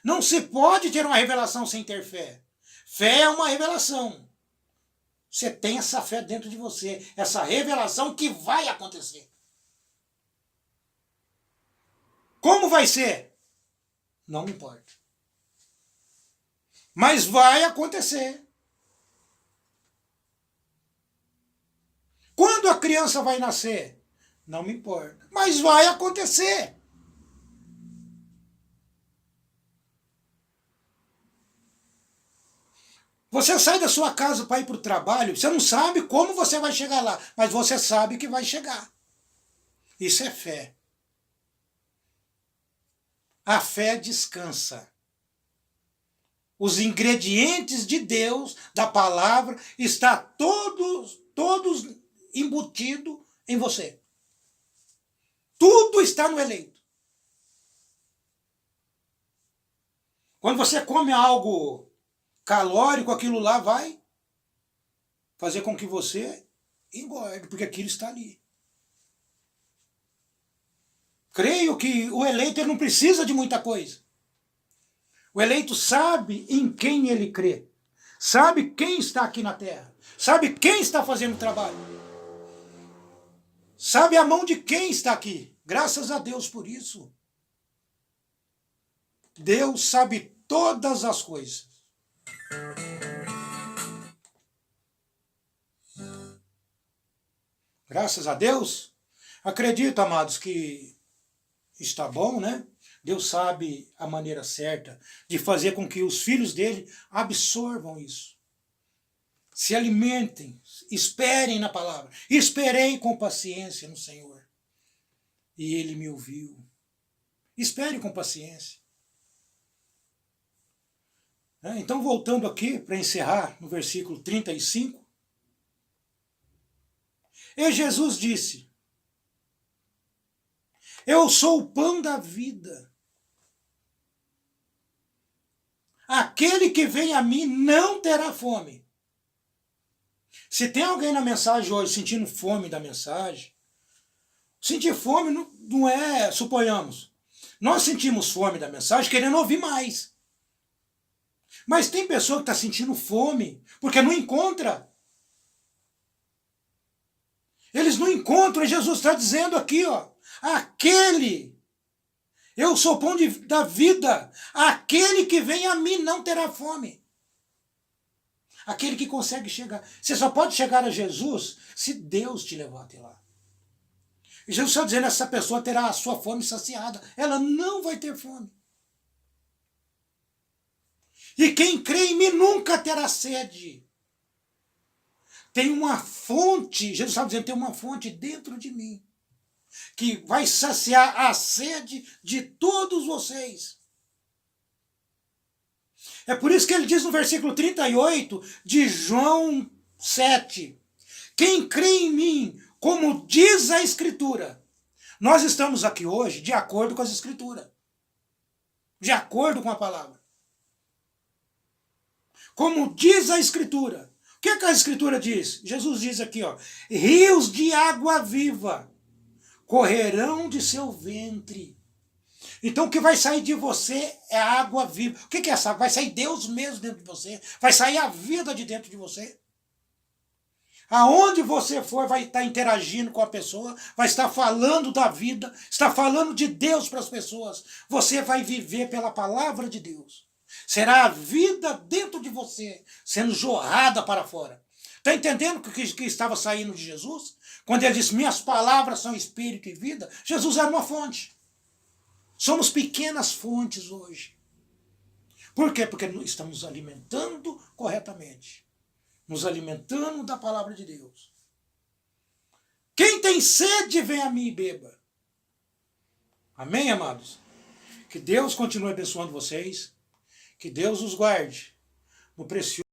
Não se pode ter uma revelação sem ter fé. Fé é uma revelação. Você tem essa fé dentro de você. Essa revelação que vai acontecer. Como vai ser? Não me importa. Mas vai acontecer. Quando a criança vai nascer? Não me importa. Mas vai acontecer. Você sai da sua casa para ir para o trabalho, você não sabe como você vai chegar lá, mas você sabe que vai chegar. Isso é fé. A fé descansa. Os ingredientes de Deus, da palavra, está todos embutidos em você. Tudo está no eleito. Quando você come algo calórico, aquilo lá vai fazer com que você engorde, porque aquilo está ali. Creio que o eleito ele não precisa de muita coisa. O eleito sabe em quem ele crê. Sabe quem está aqui na terra. Sabe quem está fazendo o trabalho. Sabe a mão de quem está aqui. Graças a Deus por isso. Deus sabe todas as coisas. Graças a Deus. Acredito, amados, que está bom, né? Deus sabe a maneira certa de fazer com que os filhos dele absorvam isso. Se alimentem, esperem na palavra. Esperei com paciência no Senhor. E ele me ouviu. Espere com paciência. Então, voltando aqui para encerrar no versículo 35. E Jesus disse: eu sou o pão da vida. Aquele que vem a mim não terá fome. Se tem alguém na mensagem hoje sentindo fome da mensagem, sentir fome não é, suponhamos, nós sentimos fome da mensagem querendo ouvir mais. Mas tem pessoa que está sentindo fome porque não encontra. Eles não encontram, e Jesus está dizendo aqui, ó, eu sou o pão da vida, aquele que vem a mim não terá fome. Aquele que consegue chegar. Você só pode chegar a Jesus se Deus te levar até lá. E Jesus está dizendo, essa pessoa terá a sua fome saciada. Ela não vai ter fome. E quem crê em mim nunca terá sede. Tem uma fonte, Jesus está dizendo, tem uma fonte dentro de mim, que vai saciar a sede de todos vocês. É por isso que ele diz no versículo 38 de João 7, quem crê em mim, como diz a Escritura. Nós estamos aqui hoje de acordo com as Escrituras, de acordo com a palavra. Como diz a Escritura. O que a Escritura diz? Jesus diz aqui, ó, rios de água viva correrão de seu ventre. Então o que vai sair de você é água viva. O que é essa água? Vai sair Deus mesmo dentro de você. Vai sair a vida de dentro de você. Aonde você for, vai estar interagindo com a pessoa, vai estar falando da vida, está falando de Deus para as pessoas. Você vai viver pela palavra de Deus. Será a vida dentro de você, sendo jorrada para fora. Está entendendo o que estava saindo de Jesus? Quando ele disse, minhas palavras são espírito e vida, Jesus era uma fonte. Somos pequenas fontes hoje. Por quê? Porque estamos nos alimentando corretamente. Nos alimentando da palavra de Deus. Quem tem sede, vem a mim e beba. Amém, amados? Que Deus continue abençoando vocês. Que Deus os guarde no precioso